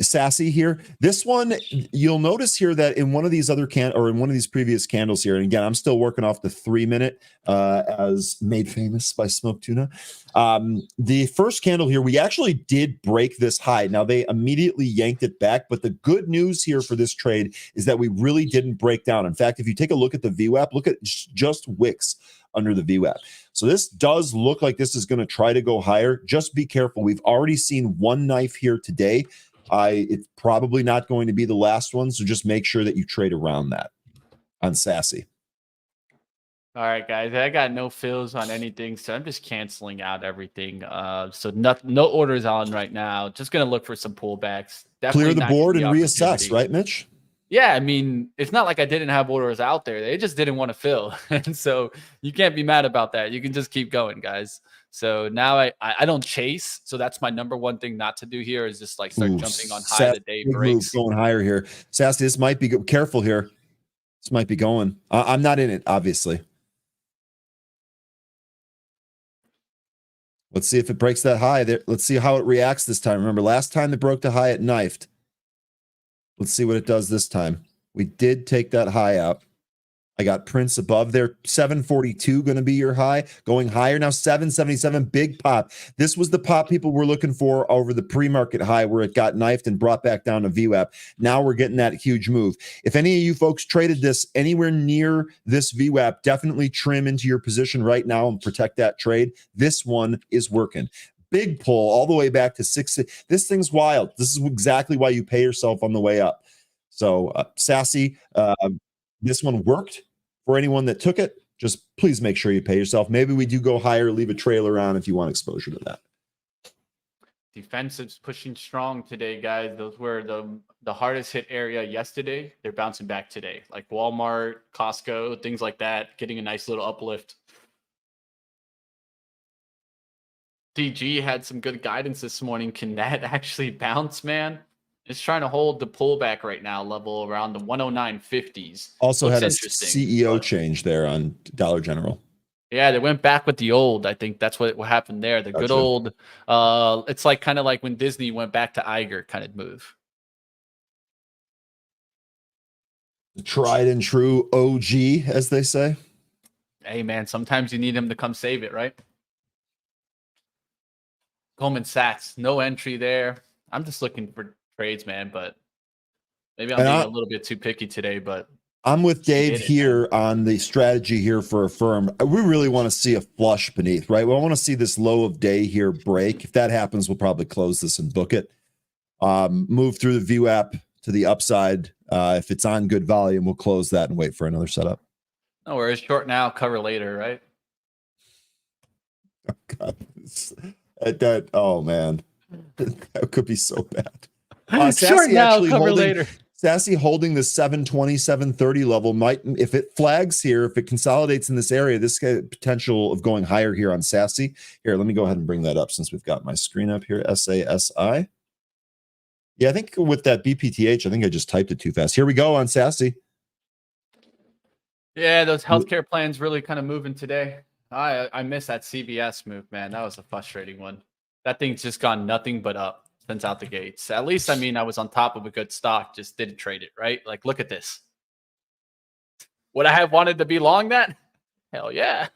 Sassy here. This one, you'll notice here that in one of these other in one of these previous candles here, and again, I'm still working off the 3-minute as made famous by Smoke Tuna. The first candle here, we actually did break this high. Now they immediately yanked it back, but the good news here for this trade is that we really didn't break down. In fact, if you take a look at the VWAP, look at just wicks under the VWAP. So this does look like this is going to try to go higher. Just be careful. We've already seen one knife here today. It's probably not going to be the last one. So just make sure that you trade around that on Sassy. All right, guys. I got no fills on anything, so I'm just canceling out everything. So no orders on right now. Just going to look for some pullbacks. Definitely clear the board and reassess, right, Mitch? Yeah, I mean, it's not like I didn't have orders out there. They just didn't want to fill. And so you can't be mad about that. You can just keep going, guys. So now I don't chase. So that's my number one thing not to do here is just like start jumping on high the day breaks. Going higher here. Sassy, this might be careful here. This might be going. I'm not in it, obviously. Let's see if it breaks that high there. Let's see how it reacts this time. Remember, last time it broke the high, it knifed. Let's see what it does this time. We did take that high out. I got Prince above there. 742 going to be your high. Going higher now. 777, big pop. This was the pop people were looking for over the pre-market high where it got knifed and brought back down to VWAP. Now we're getting that huge move. If any of you folks traded this anywhere near this VWAP, definitely trim into your position right now and protect that trade. This one is working. Big pull all the way back to 6. This thing's wild. This is exactly why you pay yourself on the way up. So Sassy, this one worked for anyone that took it. Just please make sure you pay yourself. Maybe we do go higher, leave a trailer on if you want exposure to that. Defensive's pushing strong today, guys. Those were the hardest hit area yesterday. They're bouncing back today, like Walmart, Costco, things like that, getting a nice little uplift. DG had some good guidance this morning. Can that actually bounce, man? It's trying to hold the pullback right now, level around the 109.50s. Also Looks had a interesting, CEO but change there on Dollar General. yeah, they went back with the old. I think that's what happened there. The good Gotcha. old, it's like kind of like when Disney went back to Iger kind of move. The tried and true OG, as they say. Hey, man, sometimes you need him to come save it, right? Goldman Sachs, no entry there. I'm just looking for trades, man, but maybe I'm being a little bit too picky today, but I'm with Dave here on the strategy here for a firm. We really want to see a flush beneath, right? We want to see this low of day here break. If that happens, we'll probably close this and book it. Move through the VWAP to the upside. If it's on good volume, we'll close that and wait for another setup. No worries. Short now, cover later, right? Oh, God. Oh, man. That could be so bad. Short now, cover later. Sassy holding the 720, 730 level might, if it flags here, if it consolidates in this area, this has potential of going higher here on Sassy. Here, let me go ahead and bring that up since we've got my screen up here. SASI. Yeah, I think with that BPTH, I think I just typed it too fast. Here we go on Sassy. Yeah, those healthcare plans really kind of moving today. I miss that CVS move, man. That was a frustrating one. That thing's just gone nothing but up since out the gates. At least, I mean, I was on top of a good stock, just didn't trade it, right? Like, look at this. Would I have wanted to be long that? Hell yeah.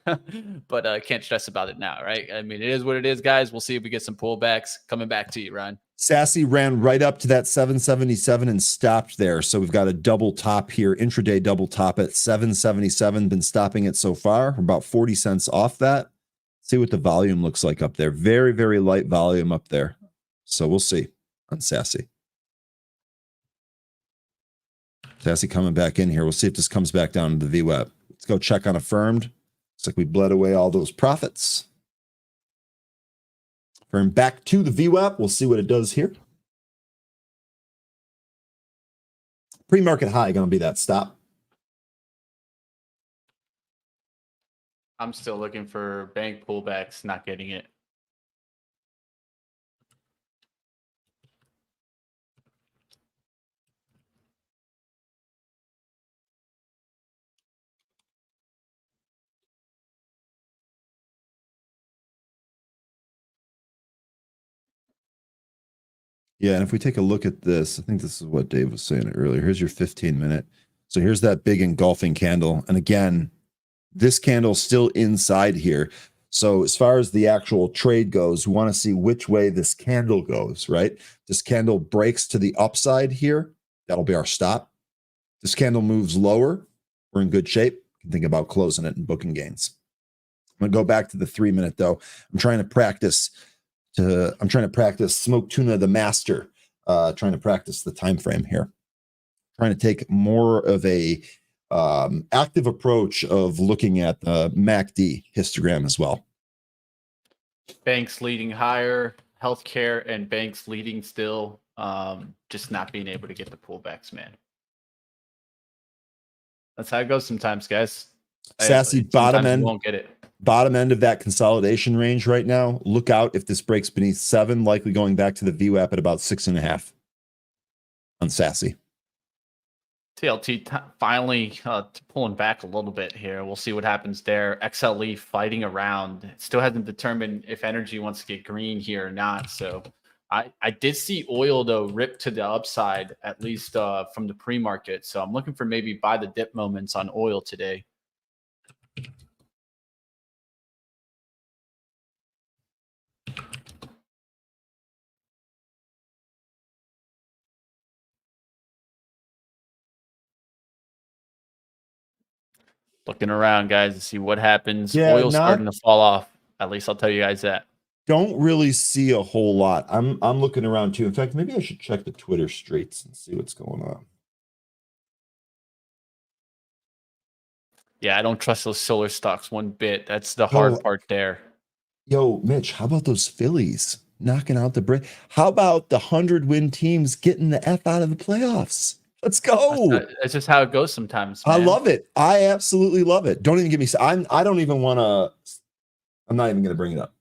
But I can't stress about it now, right? I mean, it is what it is, guys. We'll see if we get some pullbacks. Coming back to you, Ryan. Sassy ran right up to that 777 and stopped there. So we've got a double top here, intraday double top at 777. Been stopping it so far. We're about 40 cents off that. See what the volume looks like up there. Very, very light volume up there. So we'll see on Sassy. Sassy coming back in here. We'll see if this comes back down to the VWAP. Let's go check on affirmed. Looks like we bled away all those profits. Firm back to the VWAP. We'll see what it does here. Pre-market high going to be that stop. I'm still looking for bank pullbacks, not getting it. Yeah, and if we take a look at this, I think this is what Dave was saying earlier. Here's your 15-minute. So here's that big engulfing candle. And again, this candle's still inside here. So as far as the actual trade goes, we want to see which way this candle goes, right? This candle breaks to the upside here. That'll be our stop. This candle moves lower. We're in good shape. You can think about closing it and booking gains. I'm going to go back to the 3-minute though. I'm trying to practice Smoke Tuna the Master, trying to practice the time frame here. Trying to take more of a active approach of looking at the MACD histogram as well. Banks leading higher, healthcare and banks leading still, just not being able to get the pullbacks, man. That's how it goes sometimes, guys. Sassy bottom end. Won't get it. Bottom end of that consolidation range right now. Look out if this breaks beneath 7, likely going back to the VWAP at about 6.5 on Sassy. TLT finally pulling back a little bit here. We'll see what happens there. XLE fighting around. It still hasn't determined if energy wants to get green here or not. So I did see oil though rip to the upside, at least from the pre-market. So I'm looking for maybe buy the dip moments on oil today. Looking around, guys, to see what happens. Yeah, Oil's starting to fall off. At least I'll tell you guys that. don't really see a whole lot. I'm looking around too. In fact, maybe I should check the Twitter streets and see what's going on. Yeah, I don't trust those solar stocks one bit. That's the hard part there. Yo, Mitch, how about those Phillies knocking out the break? How about the 100-win teams getting the F out of the playoffs? Let's go. That's just how it goes sometimes, man. I love it. I absolutely love it. Don't even get me. I don't even want to. I'm not even going to bring it up.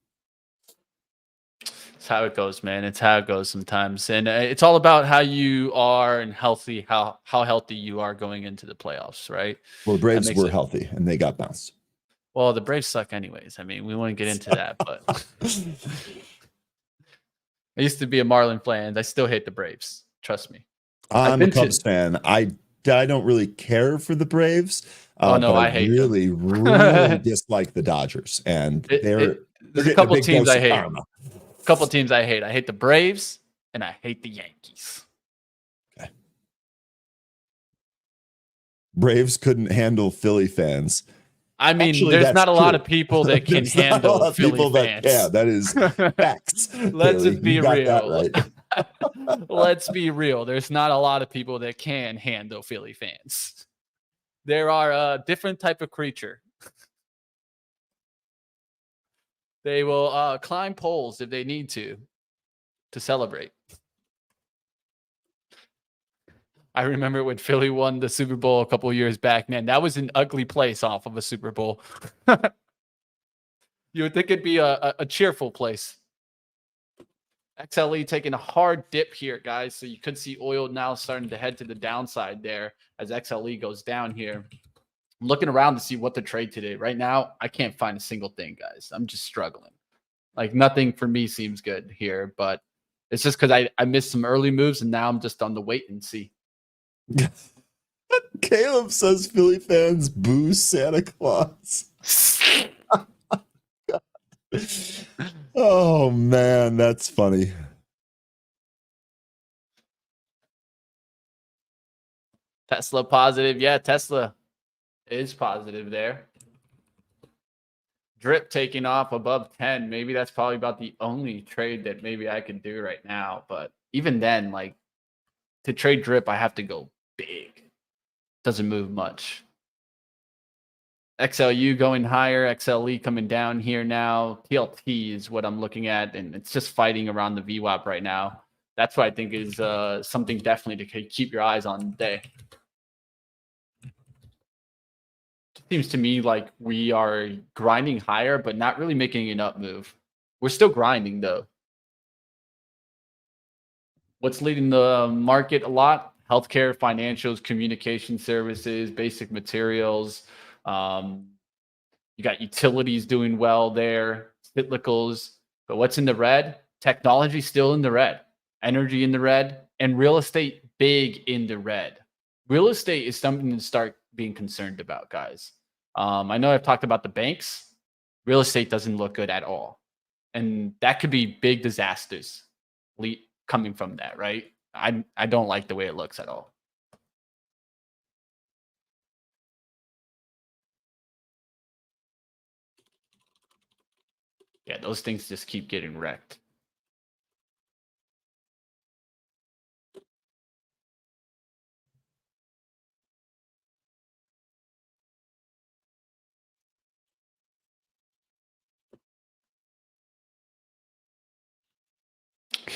It's how it goes, man. It's how it goes sometimes, and it's all about how you are and healthy, how healthy you are going into the playoffs, right? Well, the Braves were healthy and they got bounced. Well, the Braves suck anyways. I mean, we won't get into that, but I used to be a Marlin fan. I still hate the Braves. Trust me. I'm a Cubs fan. I don't really care for the Braves. Oh no, but I hate really, them. really dislike the Dodgers, and there's a couple teams I hate. A couple teams I hate. I hate the Braves and I hate the Yankees. Okay. Braves couldn't handle Philly fans. I mean, actually, there's not a lot of people that can handle Philly fans. Yeah, that is facts. Let's just be real. Right. Let's be real. There's not a lot of people that can handle Philly fans. There are a different type of creature. They will climb poles if they need to celebrate. I remember when Philly won the Super Bowl a couple of years back, man, that was an ugly place off of a Super Bowl. You would think it'd be a cheerful place. XLE taking a hard dip here, guys. So you could see oil now starting to head to the downside there as XLE goes down here. I'm looking around to see what to trade today. Right now, I can't find a single thing, guys. I'm just struggling. Like nothing for me seems good here, but it's just because I missed some early moves and now I'm just on the wait and see. Caleb says Philly fans boo Santa Claus. Oh man, that's funny. Tesla positive. Yeah, Tesla is positive there. Drip taking off above 10. Maybe that's probably about the only trade that maybe I can do right now. But even then, like to trade drip, I have to go big. Doesn't move much. XLU going higher, XLE coming down here now. TLT is what I'm looking at, and it's just fighting around the VWAP right now. That's what I think is something definitely to keep your eyes on today. It seems to me like we are grinding higher, but not really making an up move. We're still grinding, though. What's leading the market a lot? Healthcare, financials, communication services, basic materials. You got utilities doing well there, cyclicals. But what's in the red? Technology still in the red, energy in the red, and real estate big in the red. Real estate is something to start being concerned about, guys. I know I've talked about the banks. Real estate doesn't look good at all. And that could be big disasters coming from that, right? I don't like the way it looks at all. Yeah, those things just keep getting wrecked.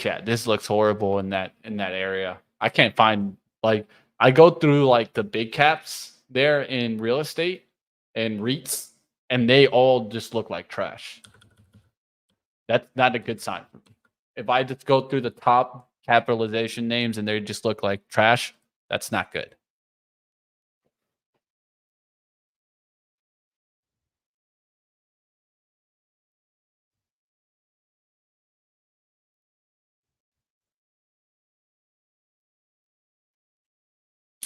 Yeah, this looks horrible in that area. I can't find like I go through like the big caps there in real estate and REITs, and they all just look like trash. That's not a good sign for me. If I just go through the top capitalization names and they just look like trash, that's not good.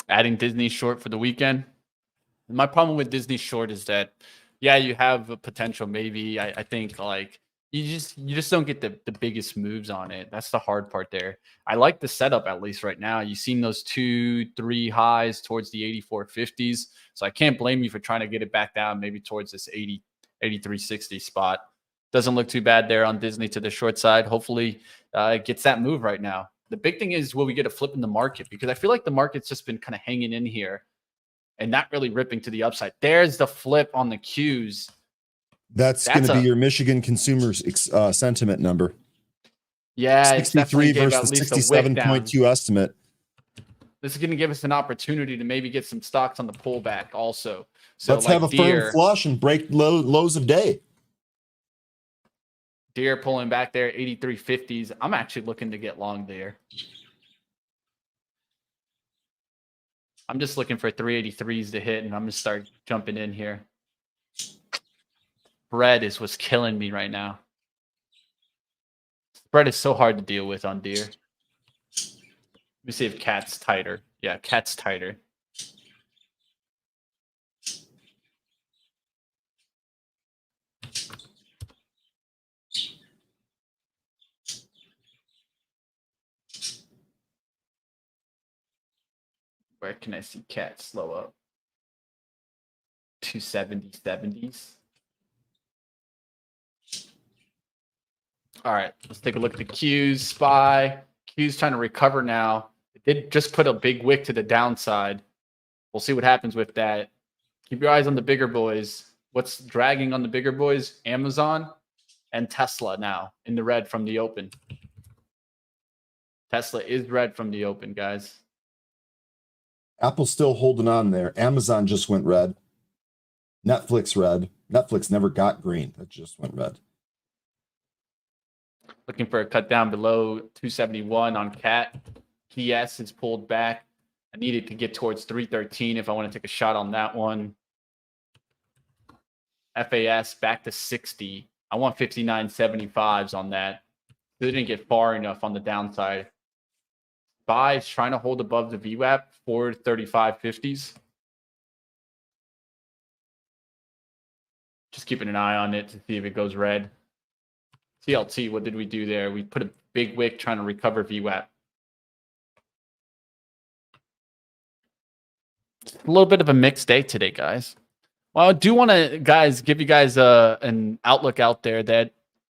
Adding Disney short for the weekend. My problem with Disney short is that, yeah, you have a potential. Maybe I think like you just don't get the biggest moves on it. That's the hard part there. I like the setup at least right now. You've seen those 2-3 highs towards the 84.50s. So I can't blame you for trying to get it back down maybe towards this 83.60 spot. Doesn't look too bad there on Disney to the short side. Hopefully it gets that move right now. The big thing is, will we get a flip in the market? Because I feel like the market's just been kind of hanging in here and not really ripping to the upside. There's the flip on the Qs. That's going to be your Michigan consumers sentiment number. Yeah, 63 versus the 67.2 estimate. This is going to give us an opportunity to maybe get some stocks on the pullback also. So let's have a firm flush and break lows of day. Deer pulling back there, 83.50s. I'm actually looking to get long there. I'm just looking for 383s to hit, and I'm going to start jumping in here. Spread is what's killing me right now. Spread is so hard to deal with on Deer. Let me see if Cat's tighter. Yeah, Cat's tighter. Where can I see Cat slow up? 270.70s. All right, let's take a look at the Qs. SPY. Qs trying to recover now. It did just put a big wick to the downside. We'll see what happens with that. Keep your eyes on the bigger boys. What's dragging on the bigger boys? Amazon and Tesla now in the red from the open. Tesla is red from the open, guys. Apple's still holding on there. Amazon just went red. Netflix red. Netflix never got green. That just went red. Looking for a cut down below 271 on CAT. PS is pulled back. I needed to get towards 313 if I want to take a shot on that one. FAS back to 60. I want 59.75s on that. They didn't get far enough on the downside. SPY is trying to hold above the VWAP, 435.50s. Just keeping an eye on it to see if it goes red. TLT, what did we do there? We put a big wick trying to recover VWAP. A little bit of a mixed day today, guys. Well, I do want to, guys, give you guys an outlook out there that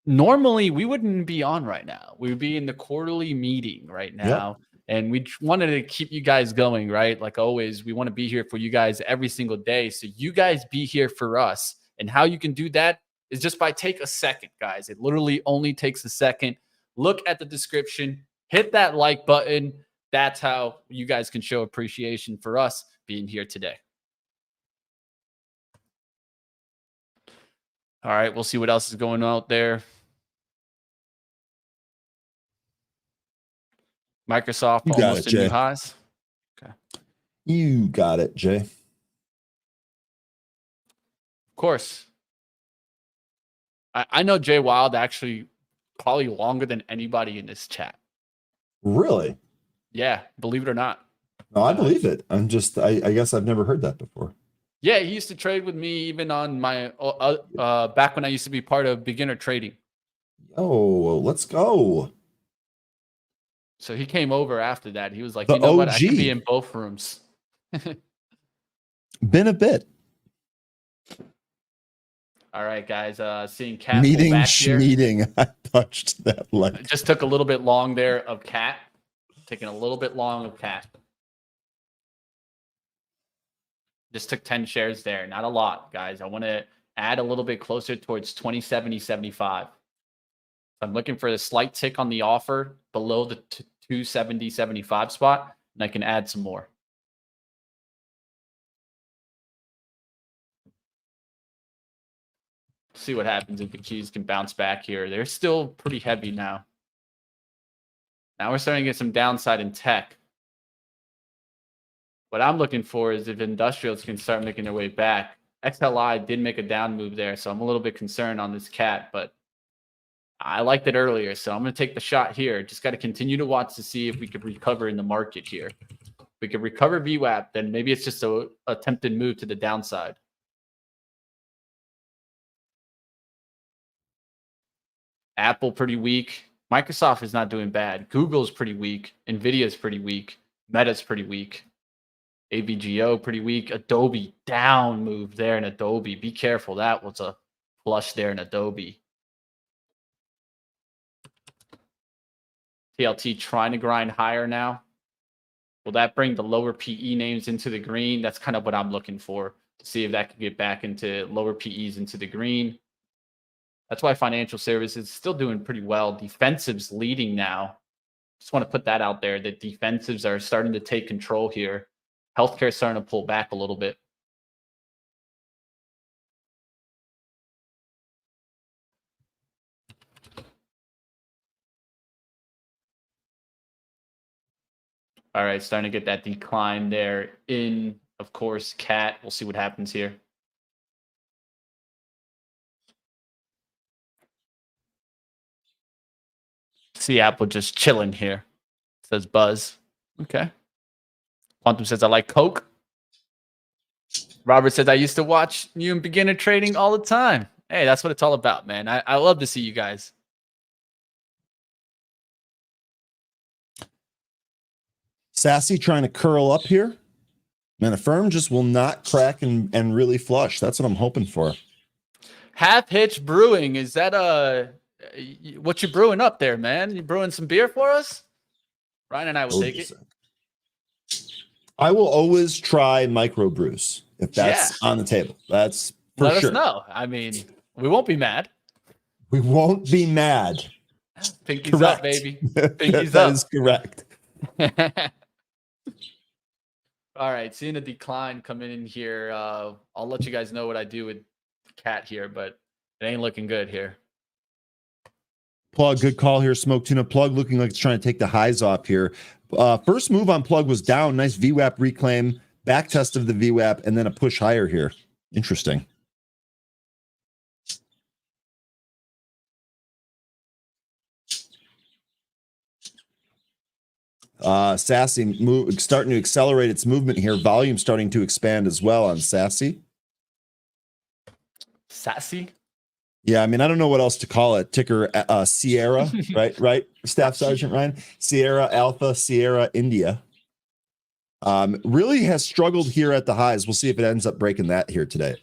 normally we wouldn't be on right now. We would be in the quarterly meeting right now. Yep. And we wanted to keep you guys going, right? Like always, we want to be here for you guys every single day. So you guys be here for us. And how you can do that is just by take a second, guys. It literally only takes a second. Look at the description. Hit that like button. That's how you guys can show appreciation for us being here today. All right, we'll see what else is going on out there. Microsoft almost in new highs. Okay. You got it, Jay. Of course. I know Jay Wild actually probably longer than anybody in this chat. Really? Yeah, believe it or not. No, I believe it. I guess I've never heard that before. Yeah, he used to trade with me even on my back when I used to be part of beginner trading. Oh, let's go. So he came over after that. He was like, you know what? I could be in both rooms. Been a bit. All right, guys. Seeing Cat meeting. I touched that leg. It just took a little bit long there of Cat. Taking a little bit long of Cat. Just took 10 shares there. Not a lot, guys. I want to add a little bit closer towards 2070.75. I'm looking for a slight tick on the offer below the 270.75 spot, and I can add some more. See what happens if the keys can bounce back here. They're still pretty heavy now. Now we're starting to get some downside in tech. What I'm looking for is if industrials can start making their way back. XLI did make a down move there, so I'm a little bit concerned on this cat, but I liked it earlier, so I'm going to take the shot here. Just got to continue to watch to see if we could recover in the market here. we could recover VWAP, then maybe it's just a attempted move to the downside. Apple pretty weak. Microsoft is not doing bad. Google's pretty weak. Nvidia's pretty weak. Meta's pretty weak. AVGO pretty weak. Adobe down move there in Adobe. Be careful. That was a flush there in Adobe. TLT trying to grind higher now. Will that bring the lower PE names into the green? That's kind of what I'm looking for, to see if that can get back into lower PEs into the green. That's why financial services is still doing pretty well. Defensives leading now. Just want to put that out there, that defensives are starting to take control here. Healthcare is starting to pull back a little bit. All right, starting to get that decline there in, of course, CAT. We'll see what happens here. See Apple just chilling here. Says Buzz. Okay. Quantum says, I like Coke. Robert says, I used to watch you in beginner trading all the time. Hey, that's what it's all about, man. I love to see you guys. Sassy trying to curl up here. Man, a firm just will not crack and really flush. That's what I'm hoping for. Half Hitch Brewing. Is that what you brewing up there, man? You brewing some beer for us? Ryan and I will take it. I will always try microbrews if that's on the table. That's for Let sure. us know. I mean, we won't be mad. We won't be mad. Pinkies Correct. up, baby. Pinkies That up. is correct. All right, seeing a decline coming in here. I'll let you guys know what I do with CAT here, but it ain't looking good here. Plug, good call here. Smoke Tuna. Plug looking like it's trying to take the highs off here. First move on Plug was down. Nice VWAP reclaim, back test of the VWAP, and then a push higher here. Interesting. Sassy move starting to accelerate its movement here. Volume starting to expand as well on Sassy. Sassy? Yeah, I mean, I don't know what else to call it. Ticker Sierra, right? Staff Sergeant Ryan. Sierra Alpha, Sierra India. Really has struggled here at the highs. We'll see if it ends up breaking that here today.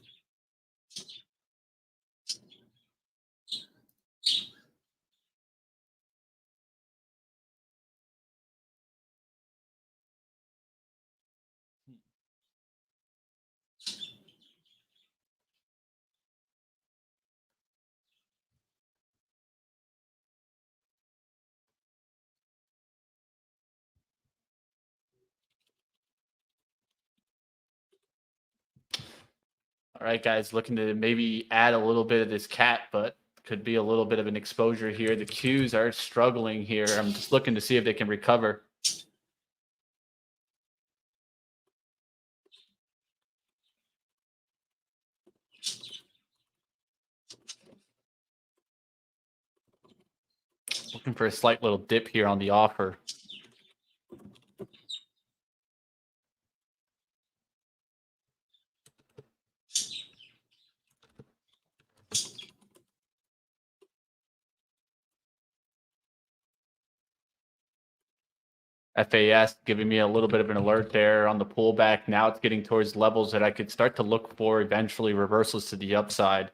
All right, guys, looking to maybe add a little bit of this CAT, but could be a little bit of an exposure here. The Qs are struggling here. I'm just looking to see if they can recover. Looking for a slight little dip here on the offer. FAS giving me a little bit of an alert there on the pullback. Now it's getting towards levels that I could start to look for eventually reversals to the upside.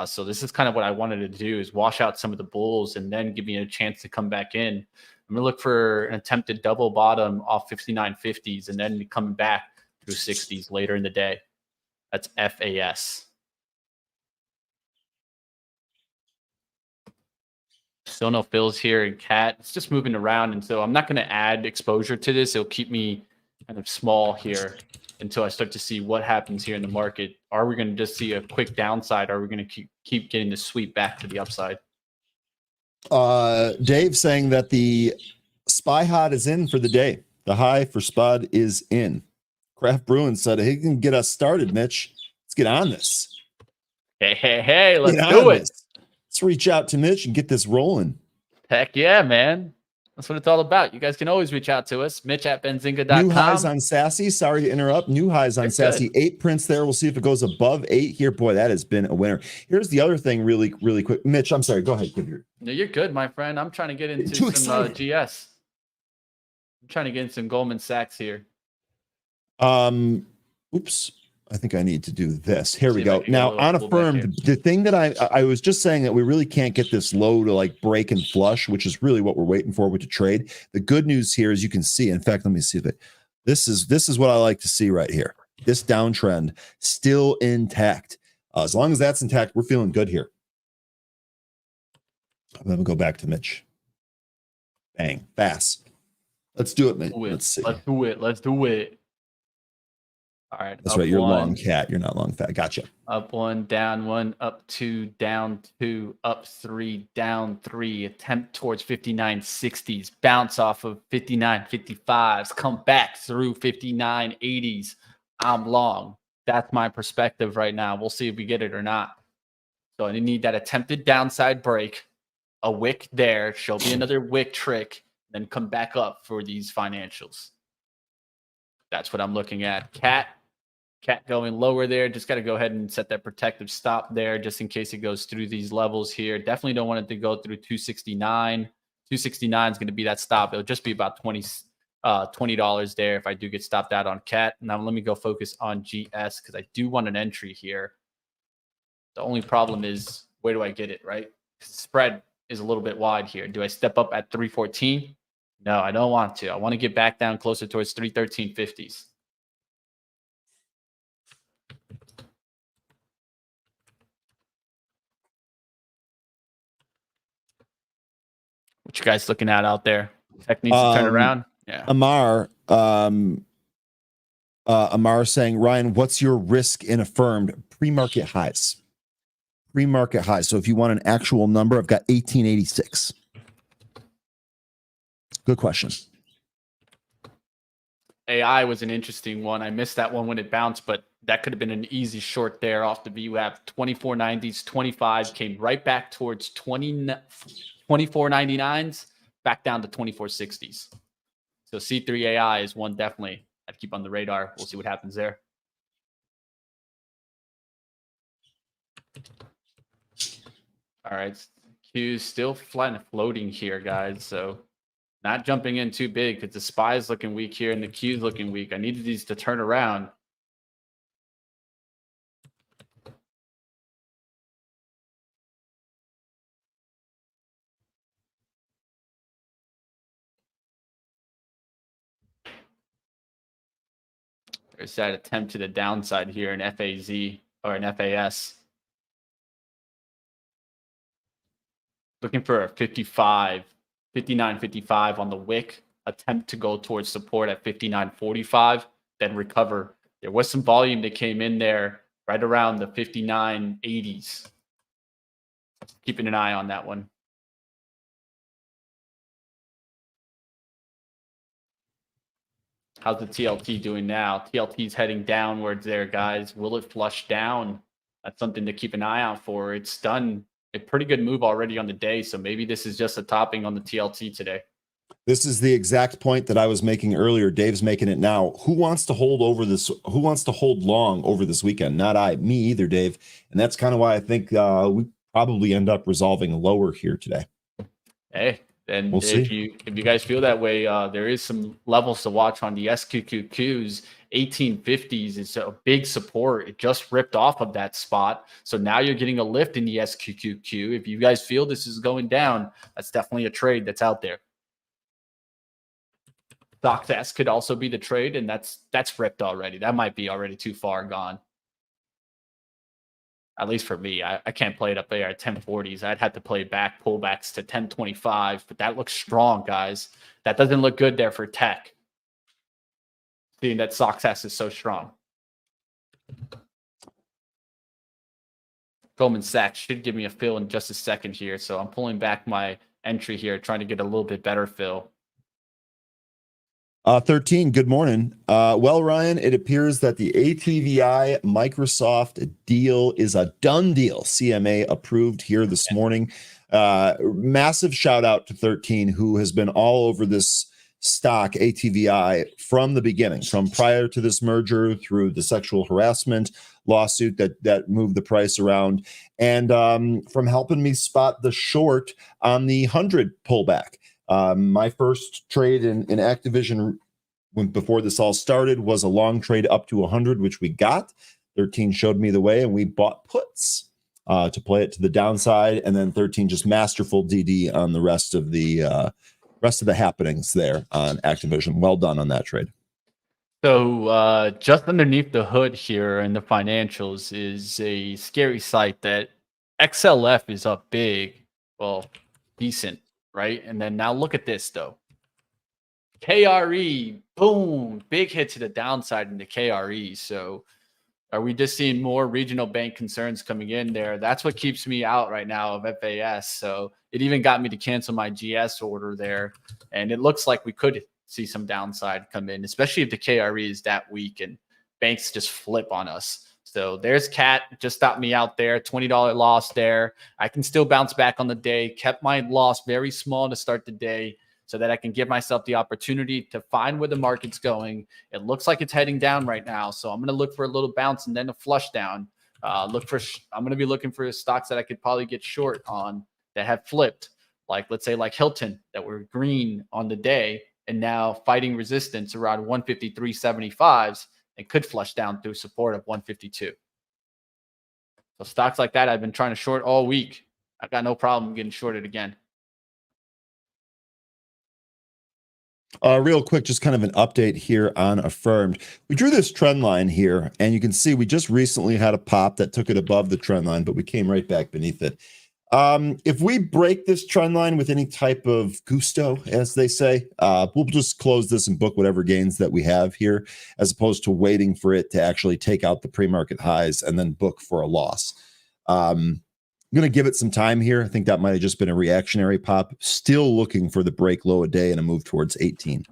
So this is kind of what I wanted to do, is wash out some of the bulls and then give me a chance to come back in. I'm going to look for an attempted double bottom off 59.50s and then come back through 60s later in the day. That's FAS. Still no fills here in CAT. It's just moving around, and so I'm not going to add exposure to this. It'll keep me kind of small here until I start to see what happens here in the market. Are we going to just see a quick downside? Are we going to keep getting the sweep back to the upside? Dave saying that the SPY hot is in for the day. The high for SPUD is in. Craft Brewing said he can get us started, Mitch. Let's get on this. Hey, let's do it. Let's reach out to Mitch and get this rolling. Heck yeah, man. That's what it's all about. You guys can always reach out to us, Mitch at benzinga.com. New highs on Sassy. Sorry to interrupt. New highs on Sassy. 8 prints there. We'll see if it goes above 8 here. Boy, that has been a winner. Here's the other thing really quick. Mitch, I'm sorry. Go ahead. No, you're good, my friend. I'm trying to get into some GS. I'm trying to get into some Goldman Sachs here. Oops. I think I need to do this. Here we go. Now on a firm, the thing that I was just saying that we really can't get this low to like break and flush, which is really what we're waiting for with the trade. The good news here is you can see, in fact, let me see if it, this is what I like to see right here. This downtrend still intact. As long as that's intact, we're feeling good here. Let me go back to Mitch. Bang, fast. Let's do it, Mitch. Let's see. Let's do it. Let's do it. All right. That's right. You're long cat. You're not long fat. Gotcha. Up 1, down 1, up 2, down 2, up 3, down 3. Attempt towards 59.60s. Bounce off of 59.55s. Come back through 59.80s. I'm long. That's my perspective right now. We'll see if we get it or not. So I need that attempted downside break. A wick there. Show me another wick trick. Then come back up for these financials. That's what I'm looking at. Cat going lower there. Just got to go ahead and set that protective stop there just in case it goes through these levels here. Definitely don't want it to go through 269. 269 is going to be that stop. It'll just be about $20 there if I do get stopped out on cat. Now let me go focus on GS because I do want an entry here. The only problem is where do I get it, right? Spread is a little bit wide here. Do I step up at 314? No, I don't want to. I want to get back down closer towards 313.50s. What you guys looking at out there? Tech needs to turn around. Yeah. Amar saying, Ryan, what's your risk in affirmed pre-market highs? Pre-market highs. So if you want an actual number, I've got 1886. Good question. AI was an interesting one. I missed that one when it bounced, but that could have been an easy short there off the VWAP. 2490s, 25 came right back towards 2499s, back down to 2460s. So C3 AI is one definitely I'd keep on the radar. We'll see what happens there. All right, Q's still flat and floating here, guys. So not jumping in too big because the SPY is looking weak here and the Q's looking weak. I needed these to turn around. There's that attempt to the downside here in FAZ or an FAS. Looking for a 59.55 on the wick. Attempt to go towards support at 59.45, then recover. There was some volume that came in there right around the 59.80s. Keeping an eye on that one. How's the TLT doing now? TLT's heading downwards there, guys. Will it flush down? That's something to keep an eye out for. It's done a pretty good move already on the day, so maybe this is just a topping on the TLT today. This is the exact point that I was making earlier. Dave's making it now. Who wants to hold over this? Who wants to hold long over this weekend? Not I, me either, Dave. And that's kind of why I think we probably end up resolving lower here today. Hey. And we'll if you guys feel that way, there is some levels to watch on the SQQQs. 1850s is a big support. It just ripped off of that spot. So now you're getting a lift in the SQQQ. If you guys feel this is going down, that's definitely a trade that's out there. StockS could also be the trade, and that's ripped already. That might be already too far gone. At least for me, I can't play it up there at 1040s. I'd have to play back pullbacks to 1025, but that looks strong, guys. That doesn't look good there for tech. Seeing that StockS is so strong. Goldman Sachs should give me a fill in just a second here, so I'm pulling back my entry here, trying to get a little bit better fill. 13, good morning. Well, Ryan, it appears that the ATVI Microsoft deal is a done deal. CMA approved here this morning. Massive shout out to 13, who has been all over this stock, ATVI, from the beginning, from prior to this merger through the sexual harassment lawsuit that moved the price around, and from helping me spot the short on the 100 pullback. My first trade in Activision before this all started was a long trade up to 100, which we got. 13 showed me the way, and we bought puts to play it to the downside, and then 13 just masterful DD on the rest of the happenings there on Activision. Well done on that trade. So just underneath the hood here in the financials is a scary sight that XLF is up big, well, decent, right? And then now look at this though. KRE, boom, big hit to the downside in the KRE. So are we just seeing more regional bank concerns coming in there? That's what keeps me out right now of FAS. So it even got me to cancel my GS order there. And it looks like we could see some downside come in, especially if the KRE is that weak and banks just flip on us. So there's Cat, just stopped me out there, $20 loss there. I can still bounce back on the day, kept my loss very small to start the day so that I can give myself the opportunity to find where the market's going. It looks like it's heading down right now. So I'm going to look for a little bounce and then a flush down. I'm going to be looking for stocks that I could probably get short on that have flipped. Like, let's say like Hilton, that were green on the day and now fighting resistance around 153.75s and could flush down through support of 152. So stocks like that I've been trying to short all week. I've got no problem getting shorted again. Real quick, just kind of an update here on Affirmed. We drew this trend line here, and you can see we just recently had a pop that took it above the trend line, but we came right back beneath it. If we break this trend line with any type of gusto, as they say, we'll just close this and book whatever gains that we have here, as opposed to waiting for it to actually take out the pre-market highs and then book for a loss. I'm going to give it some time here. I think that might have just been a reactionary pop. Still looking for the break low a day and a move towards 18.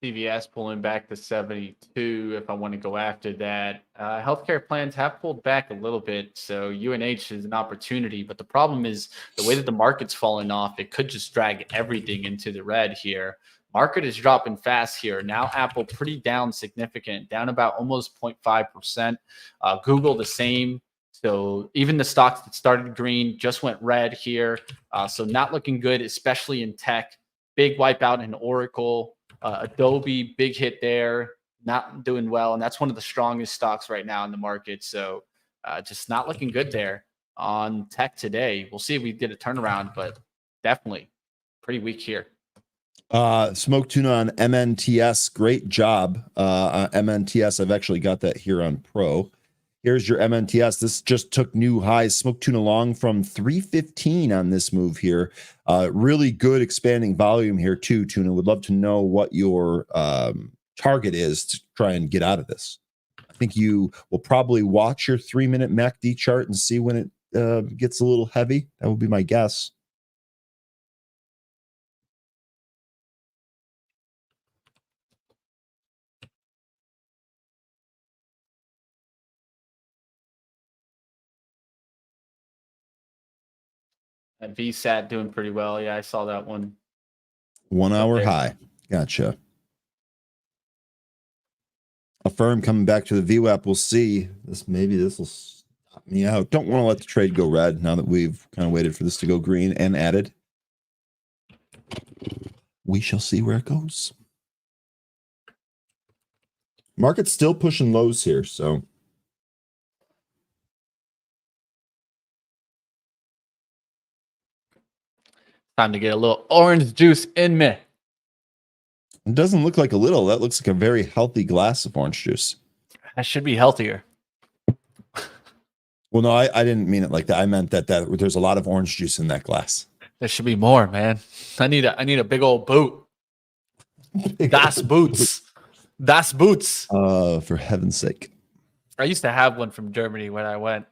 CVS pulling back to 72 if I want to go after that. Healthcare plans have pulled back a little bit, so UNH is an opportunity. But the problem is the way that the market's falling off, it could just drag everything into the red here. Market is dropping fast here. Now Apple pretty down significant, down about almost 0.5%. Google the same. So even the stocks that started green just went red here. So not looking good, especially in tech. Big wipeout in Oracle. Adobe, big hit there, not doing well. And that's one of the strongest stocks right now in the market. So just not looking good there on tech today. We'll see if we get a turnaround, but definitely pretty weak here. Smoke tuna on MNTS. Great job on MNTS. I've actually got that here on Pro. Here's your MNTS. This just took new highs. Smoke tuna long from 315 on this move here. Really good expanding volume here too, Tuna. Would love to know what your target is to try and get out of this. I think you will probably watch your 3-minute MACD chart and see when it gets a little heavy. That would be my guess. And VSAT doing pretty well. Yeah, I saw that one. 1 hour high. Gotcha. Affirm coming back to the VWAP. We'll see. Maybe this will stop me out. Don't want to let the trade go red now that we've kind of waited for this to go green and added. We shall see where it goes. Market's still pushing lows here, so. Time to get a little orange juice in me. It doesn't look like a little. That looks like a very healthy glass of orange juice. That should be healthier. Well, no, I didn't mean it like that. I meant that there's a lot of orange juice in that glass. There should be more, man. I need a big old boot. Das Boots. Das Boots. For heaven's sake. I used to have one from Germany when I went.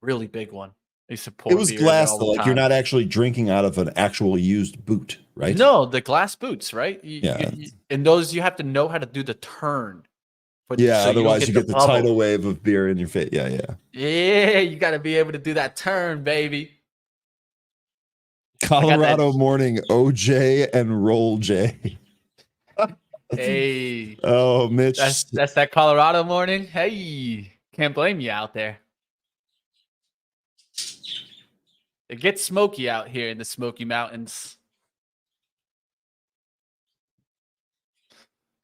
Really big one. They support It was beer there glass all though. the Like you're time. not actually drinking out of an actual used boot, right? No, the glass boots, right? Yeah. And those you have to know how to do the turn Yeah. so you don't Otherwise, get you the get the tidal bubble. wave of beer in your face. Yeah. Yeah. Yeah, you got to be able to do that turn, baby. I got that. Colorado morning, OJ and Roll J. Hey, Oh, Mitch. that's that Colorado morning. Hey, can't blame you out there. It gets smoky out here in the Smoky Mountains.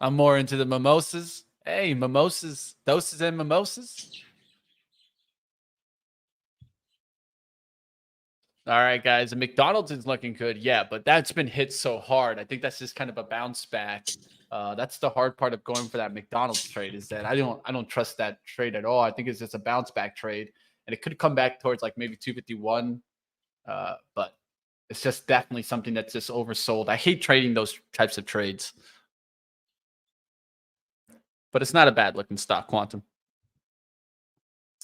I'm more into the mimosas. Hey, mimosas, doses and mimosas. All right, guys. The McDonald's is looking good. Yeah, but that's been hit so hard. I think that's just kind of a bounce back. That's the hard part of going for that McDonald's trade is that I don't trust that trade at all. I think it's just a bounce back trade, and it could come back towards like maybe 251. But it's just definitely something that's just oversold. I hate trading those types of trades, but it's not a bad looking stock, Quantum.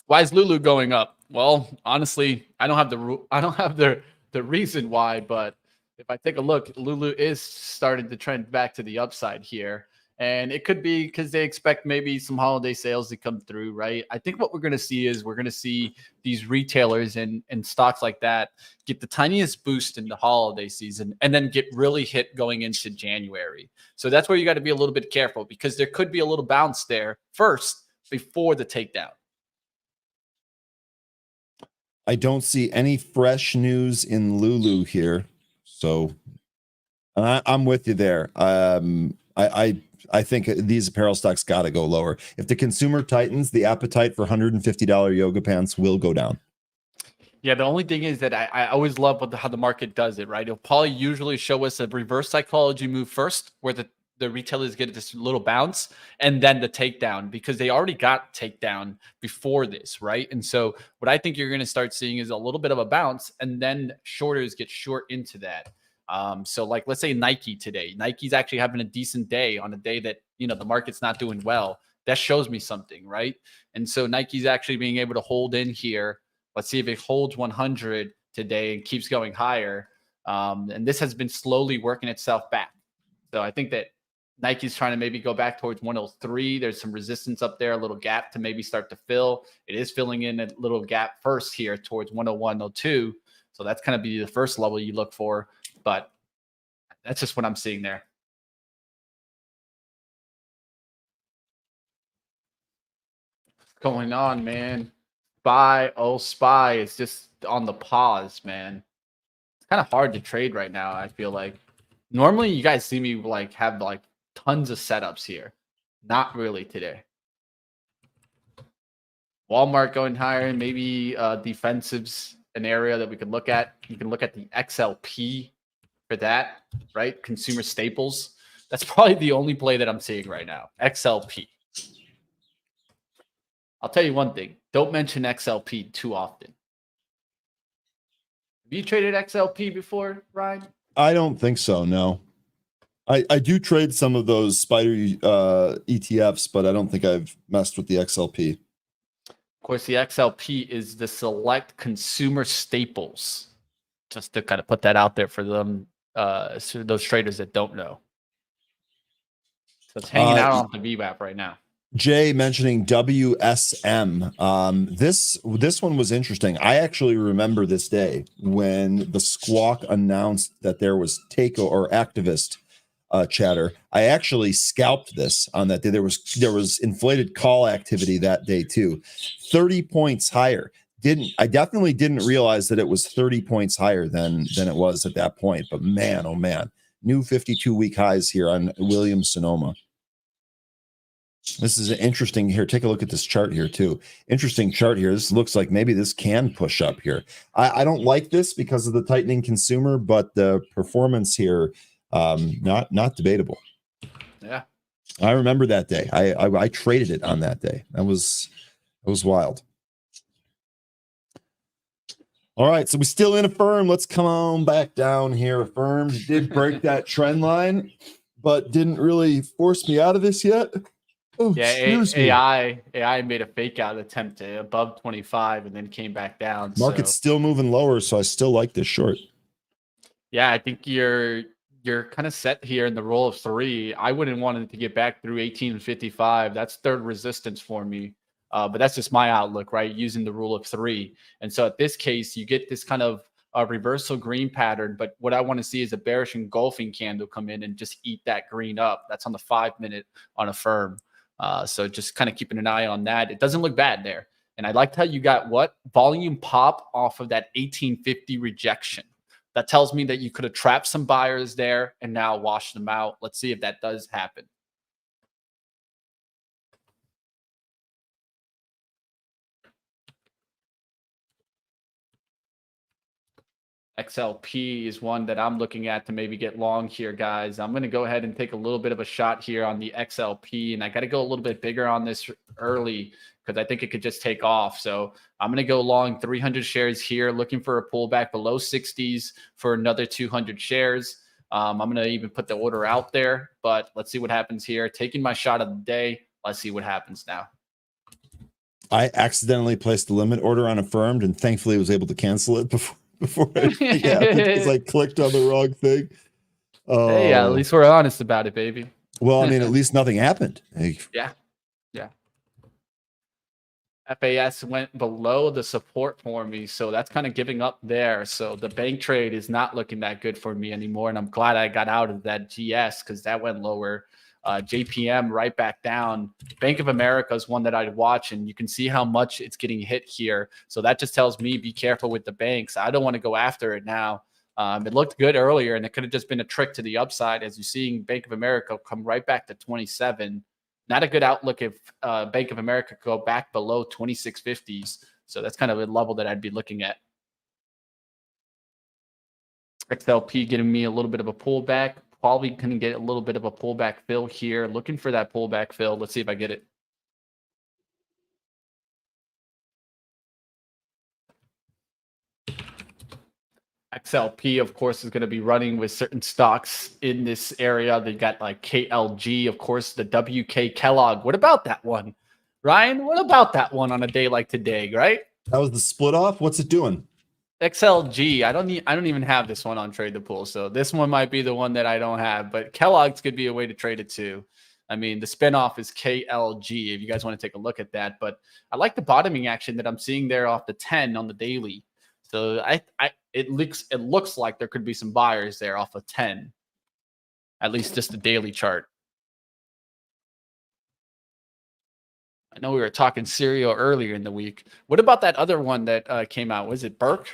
Why is Lulu going up? Well, honestly, I don't have the reason why, but if I take a look, Lulu is starting to trend back to the upside here. And it could be because they expect maybe some holiday sales to come through, right? I think what we're going to see is we're going to see these retailers and stocks like that get the tiniest boost in the holiday season and then get really hit going into January. So that's where you got to be a little bit careful because there could be a little bounce there first before the takedown. I don't see any fresh news in Lulu here, so I'm with you there. I think these apparel stocks got to go lower. If the consumer tightens, the appetite for $150 yoga pants will go down. Yeah, the only thing is that I always love how the market does it, right? It'll probably usually show us a reverse psychology move first, where the retailers get this little bounce and then the takedown because they already got takedown before this, right? And so what I think you're going to start seeing is a little bit of a bounce and then shorters get short into that. So like, let's say Nike today, Nike's actually having a decent day on a day that, the market's not doing well. That shows me something, right? And so Nike's actually being able to hold in here. Let's see if it holds 100 today and keeps going higher. And this has been slowly working itself back. So I think that Nike's trying to maybe go back towards 103. There's some resistance up there, a little gap to maybe start to fill. It is filling in a little gap first here towards 101, 02. So that's kind of be the first level you look for. But that's just what I'm seeing there. What's going on, man? SPY is just on the pause, man. It's kind of hard to trade right now, I feel like. Normally, you guys see me have tons of setups here. Not really today. Walmart going higher, maybe defensives, an area that we could look at. You can look at the XLP for that, right? Consumer staples. That's probably the only play that I'm seeing right now. XLP. I'll tell you one thing. Don't mention XLP too often. Have you traded XLP before, Ryan? I don't think so, no. I do trade some of those spider ETFs, but I don't think I've messed with the XLP. Of course, the XLP is the select consumer staples. Just to kind of put that out there for them, so those traders that don't know. So it's hanging out on the VWAP right now. Jay mentioning WSM. This one was interesting. I actually remember this day when the Squawk announced that there was or activist chatter. I actually scalped this on that day. There was inflated call activity that day too. 30 points higher. I definitely didn't realize that it was 30 points higher than it was at that point. But man, oh man, new 52-week highs here on Williams Sonoma. This is interesting here. Take a look at this chart here too. Interesting chart here. This looks like maybe this can push up here. I don't like this because of the tightening consumer, but the performance here, not debatable. Yeah, I remember that day. I traded it on that day. That was wild. All right, so we're still in a firm. Let's come on back down here. Firm did break that trend line, but didn't really force me out of this yet. Oh, Yeah, excuse me. AI made a fake out attempt to above 25 and then came back down. Market's So still moving lower, so I still like this short. yeah, I think you're kind of set here in the roll of three. I wouldn't want it to get back through 1855. That's third resistance for me. But that's just my outlook, right? Using the rule of three. And so at this case, you get this kind of reversal green pattern. But what I want to see is a bearish engulfing candle come in and just eat that green up. That's on the 5-minute on a firm. So just kind of keeping an eye on that. It doesn't look bad there. And I liked how you got what? Volume pop off of that 1850 rejection. That tells me that you could have trapped some buyers there and now washed them out. Let's see if that does happen. XLP is one that I'm looking at to maybe get long here, guys. I'm going to go ahead and take a little bit of a shot here on the XLP, and I got to go a little bit bigger on this early because I think it could just take off. So I'm going to go long 300 shares here, looking for a pullback below 60s for another 200 shares. I'm going to even put the order out there, but let's see what happens here. Taking my shot of the day. Let's see what happens now. I accidentally placed the limit order on Affirmed and thankfully was able to cancel it before anything happened because I clicked on the wrong thing. Hey, yeah, at least we're honest about it, baby. Well, I mean, at least nothing happened. Hey. Yeah. FAS went below the support for me, so that's kind of giving up there. So the bank trade is not looking that good for me anymore, and I'm glad I got out of that GS because that went lower. JPM right back down. Bank of America is one that I'd watch, and you can see how much it's getting hit here. So that just tells me be careful with the banks. I don't want to go after it now. It looked good earlier, and it could have just been a trick to the upside as you're seeing Bank of America come right back to 27. Not a good outlook if Bank of America go back below 2650s. So that's kind of a level that I'd be looking at. XLP getting me a little bit of a pullback. Probably going to get a little bit of a pullback fill here. Looking for that pullback fill. Let's see if I get it. XLP, of course, is going to be running with certain stocks in this area. They got like KLG, of course, the WK Kellogg. What about that one, Ryan? What about that one on a day like today, right? That was the split off. What's it doing? XLG. I don't even have this one on Trade the Pool, so this one might be the one that I don't have. But Kellogg's could be a way to trade it too. I mean, the spinoff is KLG. If you guys want to take a look at that, but I like the bottoming action that I'm seeing there off the 10 on the daily. So it looks like there could be some buyers there off of 10, at least just the daily chart. I know we were talking cereal earlier in the week. What about that other one that came out? Was it Burke?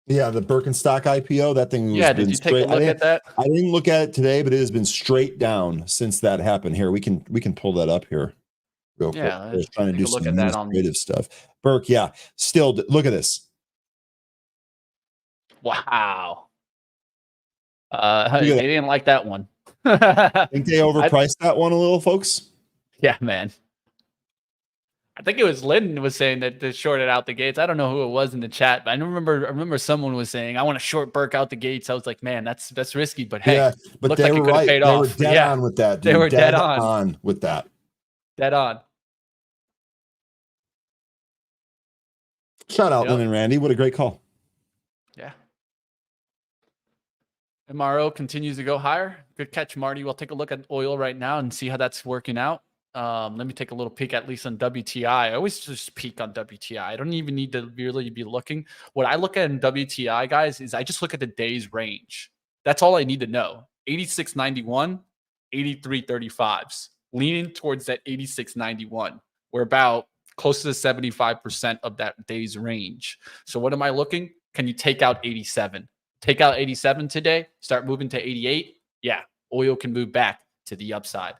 Yeah, the Birkenstock IPO. That thing was did you take a look at that? I didn't look at it today, but it has been straight down since that happened. Here, we can pull that up here real quick. I was trying to do some administrative stuff. Burke, yeah. Still, look at this. Wow. They didn't like that one. Think they overpriced that one a little, folks? Yeah, man. I think it was Lynn was saying that they shorted out the gates. I don't know who it was in the chat, but I remember someone was saying, I want to short Burke out the gates. I was like, man, that's risky, but hey, yeah, but they were right. They were dead on with that. Dude. They were dead on with that. Dead on. Shout out Lynn and Randy. What a great call. Yeah. MRO continues to go higher. Good catch, Marty. We'll take a look at oil right now and see how that's working out. Let me take a little peek at least on WTI. I always just peek on WTI. I don't even need to really be looking. What I look at in WTI, guys, is I just look at the day's range. That's all I need to know. 86.91, 83.35s. Leaning towards that 86.91. We're about close to 75% of that day's range. So what am I looking? Can you take out 87? Take out 87 today, start moving to 88. Yeah, oil can move back to the upside.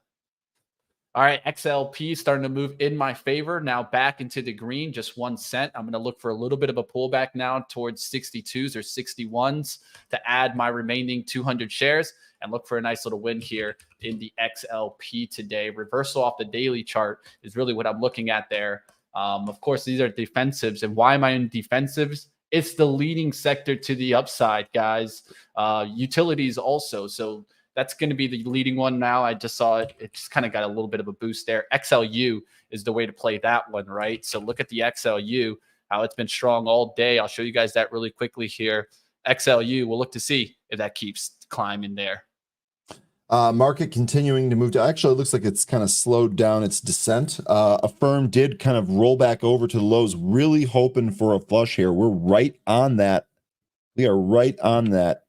All right, XLP starting to move in my favor. Now back into the green, just 1 cent. I'm going to look for a little bit of a pullback now towards 62s or 61s to add my remaining 200 shares and look for a nice little win here in the XLP today. Reversal off the daily chart is really what I'm looking at there. Of course, these are defensives. And why am I in defensives? It's the leading sector to the upside, guys. Utilities also. So That's going to be the leading one now. I just saw it. It just kind of got a little bit of a boost there. XLU is the way to play that one, right? So look at the XLU, how it's been strong all day. I'll show you guys that really quickly here. XLU, we'll look to see if that keeps climbing there. Market continuing to move to, actually, it looks like it's kind of slowed down its descent. Affirm did kind of roll back over to the lows, really hoping for a flush here. We're right on that. We are right on that.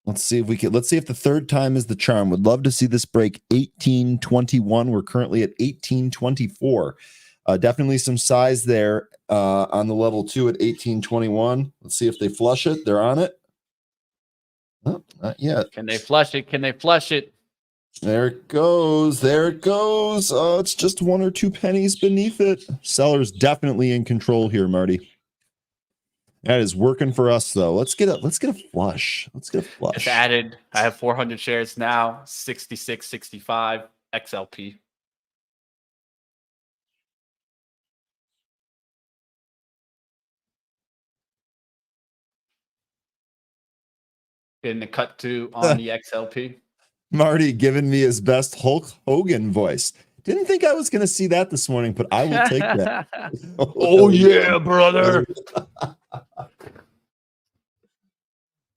Let's see if we can. Let's see if the third time is the charm. Would love to see this break 1821. We're currently at 1824. Definitely some size there on the level 2 at 1821. Let's see if they flush it. They're on it. Oh, not yet. Can they flush it? Can they flush it? There it goes. There it goes. Oh, it's just 1 or 2 pennies beneath it. Seller's definitely in control here, Marty. That is working for us, though. Let's get a flush. Let's get a flush. Just added. I have 400 shares now. 66.65 XLP. Getting the cut to on the XLP. Marty giving me his best Hulk Hogan voice. Didn't think I was going to see that this morning, but I will take that. Oh, yeah, brother.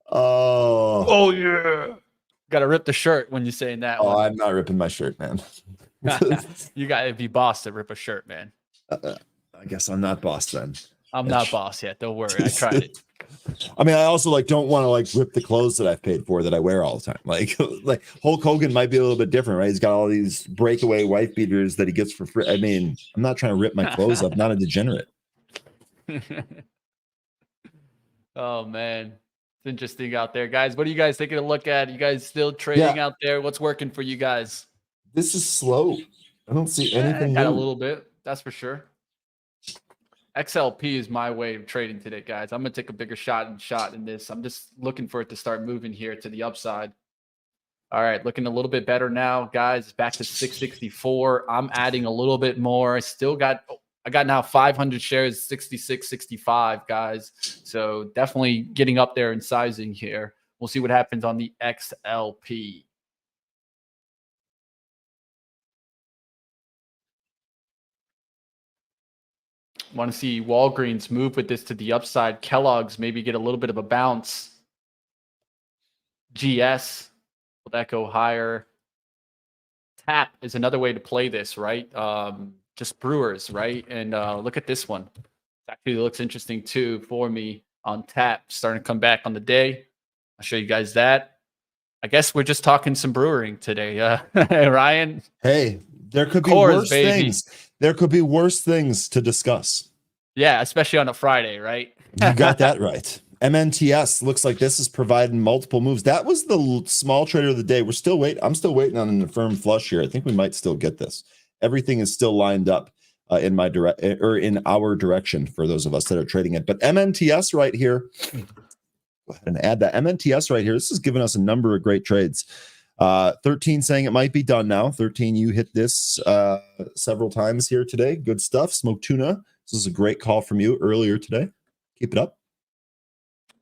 Oh, yeah. Got to rip the shirt when you're saying that one. I'm not ripping my shirt, man. You got to be boss to rip a shirt, man. I guess I'm not boss then. I'm not boss yet. Don't worry. I tried it. I mean, I also don't want to rip the clothes that I've paid for that I wear all the time. Like Hulk Hogan might be a little bit different, right? He's got all these breakaway wife beaters that he gets for free. I mean, I'm not trying to rip my clothes up. I'm not a degenerate. Oh man, it's interesting out there, guys. What are you guys taking a look at? You guys still trading out there? What's working for you guys? This is slow. I don't see anything. Got a little bit, that's for sure. XLP is my way of trading today, guys. I'm gonna take a bigger shot in this. I'm just looking for it to start moving here to the upside. All right, looking a little bit better now, guys. Back to 664. I'm adding a little bit more. I got now 500 shares, 66.65, guys. So definitely getting up there in sizing here. We'll see what happens on the XLP. Want to see Walgreens move with this to the upside. Kellogg's maybe get a little bit of a bounce. GS, will that go higher? TAP is another way to play this, right? Just brewers, right? And look at this one. It actually looks interesting too for me on TAP. Starting to come back on the day. I'll show you guys that. I guess we're just talking some brewing today. Ryan? Hey, there could be worse things. There could be worse things to discuss. Yeah, especially on a Friday, right? You got that right. MNTS looks like this is providing multiple moves. That was the small trader of the day. We're still waiting. I'm still waiting on an affirmed flush here. I think we might still get this. Everything is still lined up in my in our direction for those of us that are trading it. But MNTS right here, go ahead and add that MNTS right here. This has given us a number of great trades. 13 saying it might be done now. 13, you hit this several times here today. Good stuff. Smoke tuna. This is a great call from you earlier today. Keep it up.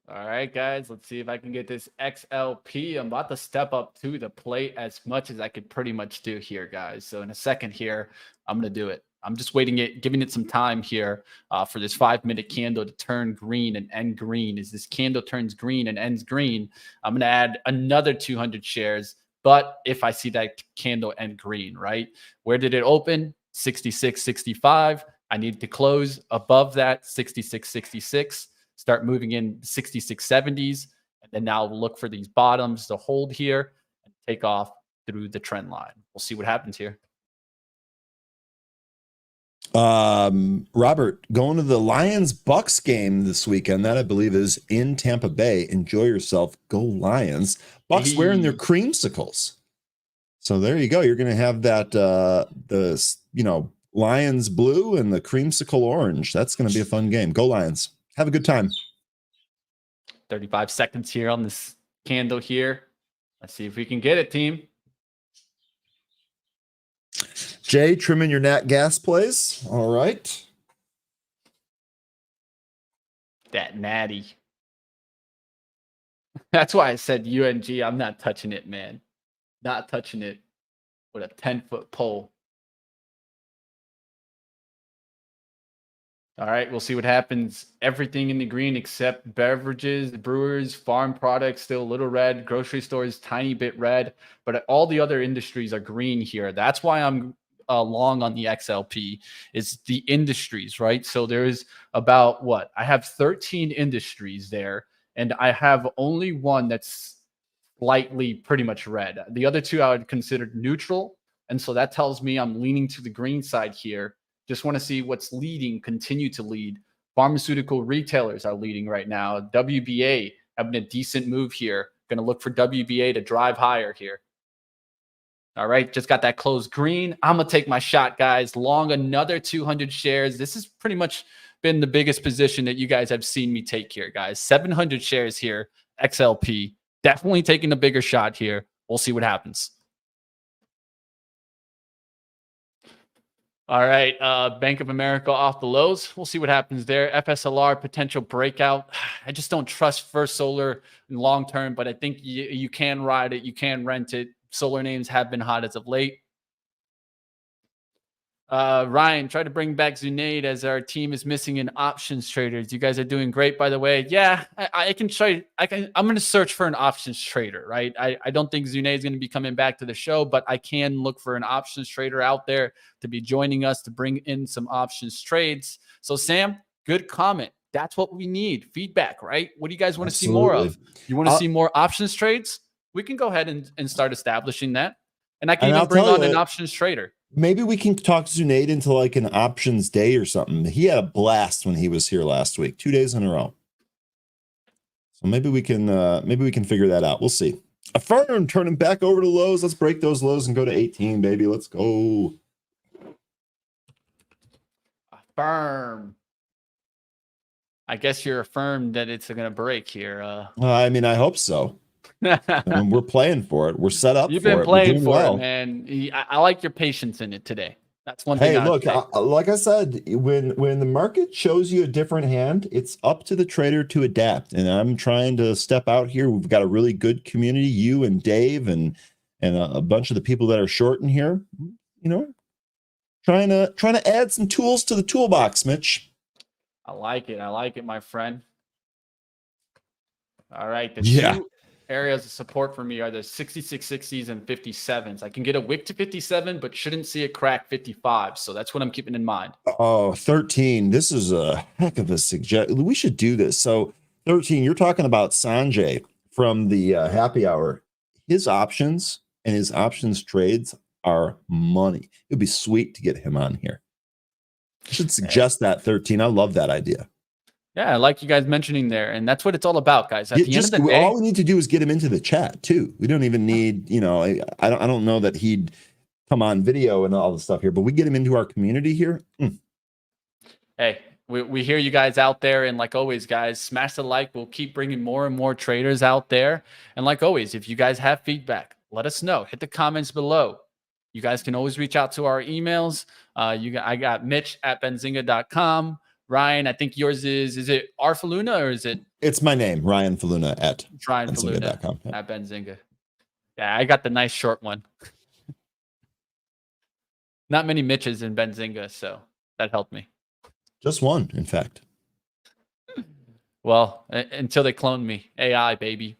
All right, guys, let's see if I can get this XLP. I'm about to step up to the plate as much as I could pretty much do here, guys. So in a second here, I'm going to do it. I'm just giving it some time here for this 5-minute candle to turn green and end green. As this candle turns green and ends green, I'm going to add another 200 shares. But if I see that candle end green, right? Where did it open? 66.65. I need to close above that 66.66. Start moving in 66.70s, and then now look for these bottoms to hold here and take off through the trend line. We'll see what happens here. Robert, going to the Lions-Bucks game this weekend. That I believe is in Tampa Bay. Enjoy yourself. Go Lions. Bucks wearing their creamsicles. So there you go. You're going to have that Lions blue and the creamsicle orange. That's going to be a fun game. Go Lions. Have a good time. 35 seconds here on this candle here. Let's see if we can get it, team. Jay, trimming your nat gas plays. All right. That natty. That's why I said UNG. I'm not touching it, man. not touching it with a 10-foot pole. All right, we'll see what happens. Everything in the green except beverages, brewers, farm products, still a little red. Grocery stores, tiny bit red. But all the other industries are green here. That's why I'm long on the XLP. Is the industries, right? So there's about what? I have 13 industries there, and I have only one that's slightly pretty much red. The other two I would consider neutral. And so that tells me I'm leaning to the green side here. Just want to see what's leading, continue to lead. Pharmaceutical retailers are leading right now. WBA having a decent move here. Going to look for WBA to drive higher here. All right, just got that closed green. I'm going to take my shot, guys. Long another 200 shares. This has pretty much been the biggest position that you guys have seen me take here, guys. 700 shares here, XLP. Definitely taking a bigger shot here. We'll see what happens. All right, Bank of America off the lows. We'll see what happens there. FSLR potential breakout. I just don't trust First Solar in long term, but I think you can ride it. You can rent it. Solar names have been hot as of late. Ryan, try to bring back Zunaid as our team is missing an options traders. You guys are doing great, by the way. Yeah, I can try. I'm going to search for an options trader, right? I don't think Zunaid is going to be coming back to the show, but I can look for an options trader out there to be joining us to bring in some options trades. So Sam, good comment. That's what we need. Feedback, right? What do you guys want to see more of? You want to see more options trades? We can go ahead and start establishing that. And I can even bring on an options trader. Maybe we can talk Zunaid into like an options day or something. He had a blast when he was here last week, 2 days in a row. So maybe we can figure that out. We'll see. A firm turning back over to lows. Let's break those lows and go to 18, baby. Let's go. A firm. I guess you're affirmed that it's going to break here. I mean, I hope so. We're playing for it. We're set up. You've been playing for it, man. I like your patience in it today. That's one thing. Hey, look, like I said, when the market shows you a different hand, it's up to the trader to adapt. And I'm trying to step out here. We've got a really good community, you and Dave and a bunch of the people that are short in here. You know, trying to add some tools to the toolbox, Mitch. I like it. I like it, my friend. All right, two areas of support for me are the 6660s and 57s. I can get a wick to 57, but shouldn't see it crack 55. So that's what I'm keeping in mind. Oh, 13. This is a heck of a suggestion. We should do this. So 13, you're talking about Sanjay from the happy hour. His options and his options trades are money. It'd be sweet to get him on here. I should suggest that 13. I love that idea. Yeah, I like you guys mentioning there, and that's what it's all about, guys. At the end of the day, all we need to do is get him into the chat too. We don't even need, I don't know that he'd come on video and all the stuff here, but we get him into our community here. Hey, we hear you guys out there, and like always, guys, smash the like. We'll keep bringing more and more traders out there, and like always, if you guys have feedback, let us know. Hit the comments below. You guys can always reach out to our emails. I got Mitch at benzinga.com. Ryan, I think yours is it Arfaluna or is it? It's my name, Ryan Faluna at benzinga.com. At Benzinga. Yeah, I got the nice short one. Not many Mitches in Benzinga, so that helped me. Just one, in fact. Well, until they clone me. AI, baby.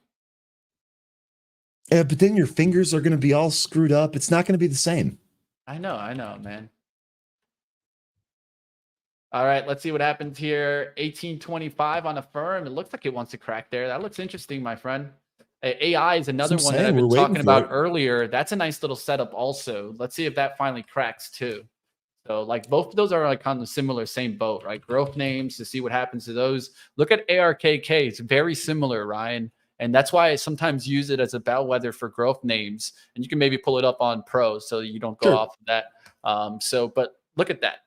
Yeah, but then your fingers are going to be all screwed up. It's not going to be the same. I know, man. All right, let's see what happens here. 1825 on a firm. It looks like it wants to crack there. That looks interesting, my friend. AI is another one that I've been talking about earlier. That's a nice little setup also. Let's see if that finally cracks too. So like both of those are like on the similar same boat, right? Growth names to see what happens to those. Look at ARKK. It's very similar, Ryan. And that's why I sometimes use it as a bellwether for growth names. And you can maybe pull it up on Pro so you don't go off of that. But look at that.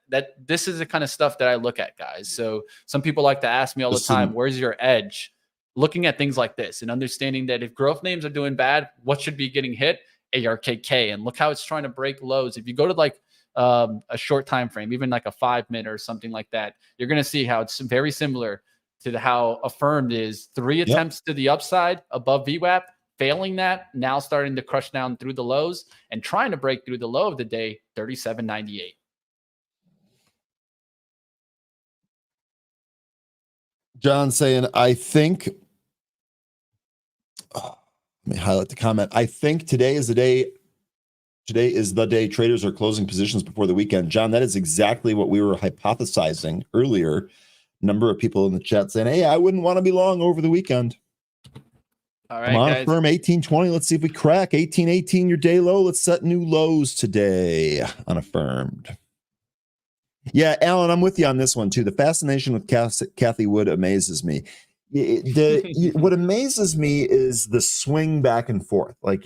This is the kind of stuff that I look at, guys. So some people like to ask me all the time, where's your edge? Looking at things like this and understanding that if growth names are doing bad, what should be getting hit? ARKK. And look how it's trying to break lows. If you go to like a short time frame, even like a 5-minute or something like that, you're going to see how it's very similar to how affirmed is 3 attempts to the upside above VWAP, Failing that, now starting to crush down through the lows and trying to break through the low of the day, 37.98. John saying, I think, let me highlight the comment. I think today is the day traders are closing positions before the weekend. John, that is exactly what we were hypothesizing earlier. Number of people in the chat saying, hey, I wouldn't want to be long over the weekend. All right, come on, guys. Firm 1820. Let's see if we crack 1818, your day low. Let's set new lows today. Unaffirmed. Yeah, Alan, I'm with you on this one too. The fascination with Kathy Wood amazes me. What amazes me is the swing back and forth. Like,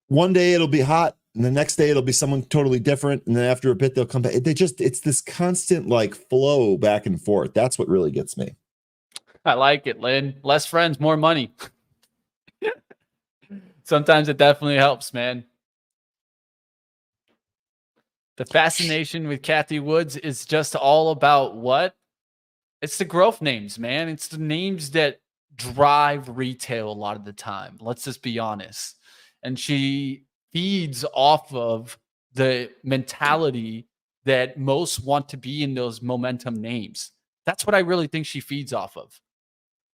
one day it'll be hot, and the next day it'll be someone totally different, and then after a bit they'll come back. It's this constant like flow back and forth. That's what really gets me. I like it, Lynn. Less friends, more money. Sometimes it definitely helps, man. The fascination with Kathy Woods is just all about what? It's the growth names, man. It's the names that drive retail a lot of the time. Let's just be honest. And she feeds off of the mentality that most want to be in those momentum names. That's what I really think she feeds off of.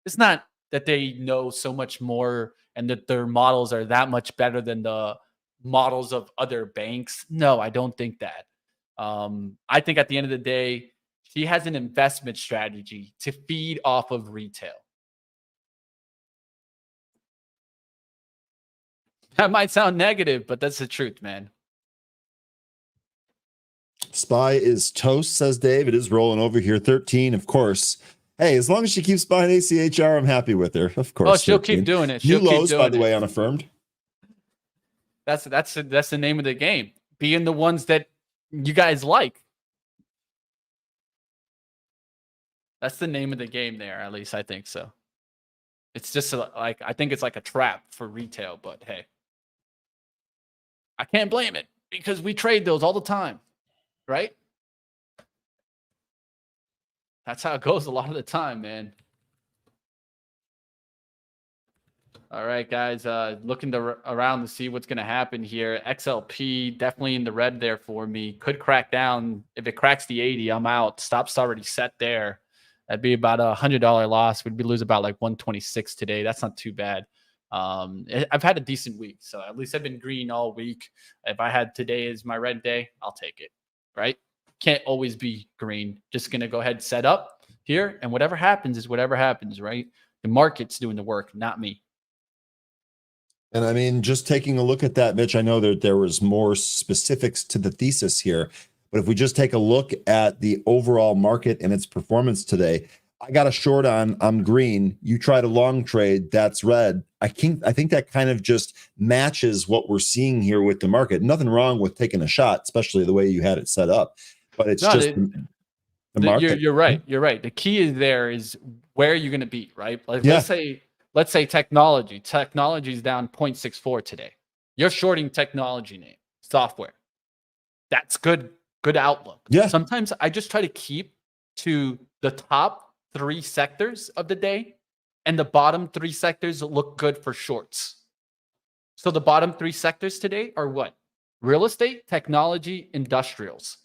It's not that they know so much more and that their models are that much better than the models of other banks. No, I don't think that. I think at the end of the day, she has an investment strategy to feed off of retail. That might sound negative, but that's the truth, man. SPY is toast, says Dave. It is rolling over here. 13, of course. Hey, as long as she keeps buying ACHR, I'm happy with her. Of course. Oh, she'll 13. keep doing it. New lows, by the way, unaffirmed. That's the name of the game. Being the ones that you guys like. That's the name of the game there, at least I think so. It's just like, I think it's like a trap for retail, but hey, I can't blame it because we trade those all the time, right? That's how it goes a lot of the time, man. All right, guys, looking around to see what's going to happen here. XLP definitely in the red there for me. Could crack down. If it cracks the 80, I'm out. Stop's already set there. That'd be about $100 loss. We'd be lose about like 126 today. That's not too bad. I've had a decent week, so at least I've been green all week. If I had today as my red day, I'll take it, right? Can't always be green. Just going to go ahead and set up here, and whatever happens is whatever happens, right? The market's doing the work, not me. And I mean, just taking a look at that, Mitch, I know that there was more specifics to the thesis here, but if we just take a look at the overall market and its performance today, I got a short on green. You tried a long trade, that's red. I think that kind of just matches what we're seeing here with the market. Nothing wrong with taking a shot, especially the way you had it set up. But it's the market. You're right. You're right. The key is where you're going to be, right? Like let's say technology. Technology is down 0.64 today. You're shorting technology name, software. That's good outlook. Yeah. Sometimes I just try to keep to the top 3 sectors of the day, and the bottom 3 sectors look good for shorts. So the bottom 3 sectors today are what? Real estate, technology, industrials.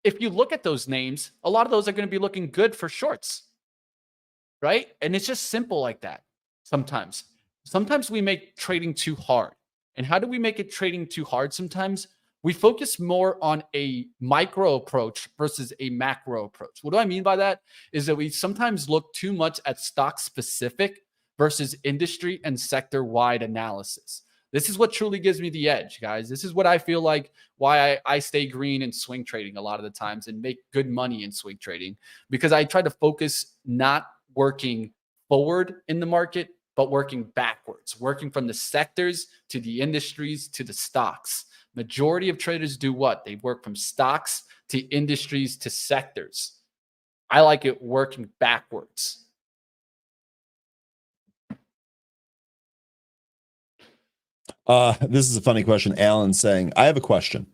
If you look at those names, a lot of those are going to be looking good for shorts, right? And it's just simple like that. Sometimes we make trading too hard. And how do we make it trading too hard? Sometimes we focus more on a micro approach versus a macro approach. What do I mean by that? Is that we sometimes look too much at stock specific versus industry and sector wide analysis. This is what truly gives me the edge, guys. This is what I feel like why I stay green in swing trading a lot of the times and make good money in swing trading, because I try to focus not working forward in the market, but working backwards, working from the sectors to the industries to the stocks. Majority of traders do what? They work from stocks to industries to sectors. I like it working backwards. This is a funny question. Alan saying, I have a question.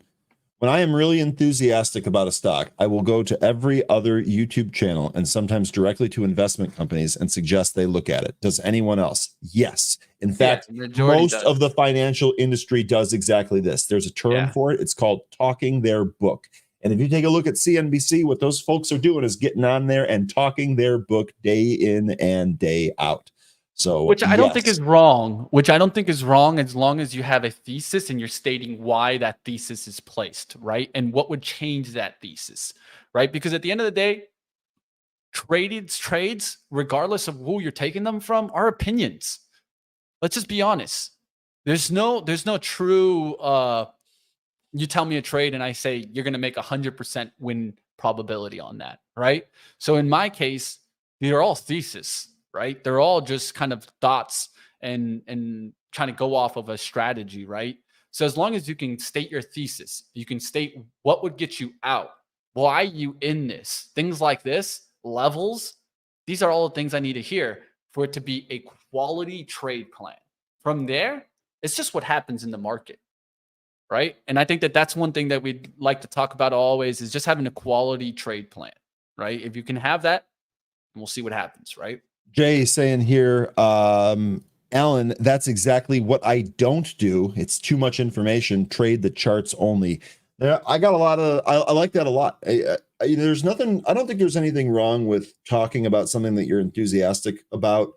when I am really enthusiastic about a stock, I will go to every other YouTube channel and sometimes directly to investment companies and suggest they look at it. Does anyone else? Yes. In fact, majority most does. of the financial industry does exactly this. There's a term for it. It's called talking their book. And if you take a look at CNBC, what those folks are doing is getting on there and talking their book day in and day out. So, which I don't think is wrong. Which I don't think is wrong, as long as you have a thesis and you're stating why that thesis is placed, right? And what would change that thesis, right? Because at the end of the day, trades, regardless of who you're taking them from, are opinions. Let's just be honest. There's no true. You tell me a trade, and I say you're going to make 100% win probability on that, right? So in my case, they're all thesis, right? They're all just kind of thoughts and trying to go off of a strategy, right? So as long as you can state your thesis, you can state what would get you out, why you in this, things like this, levels. These are all the things I need to hear for it to be a quality trade plan. From there, it's just what happens in the market, right? And I think that that's one thing that we'd like to talk about always is just having a quality trade plan, right? If you can have that, we'll see what happens, right? Jay saying here, Alan, that's exactly what I don't do. It's too much information. Trade the charts only. Yeah, I got a lot of. I like that a lot. There's nothing. I don't think there's anything wrong with talking about something that you're enthusiastic about,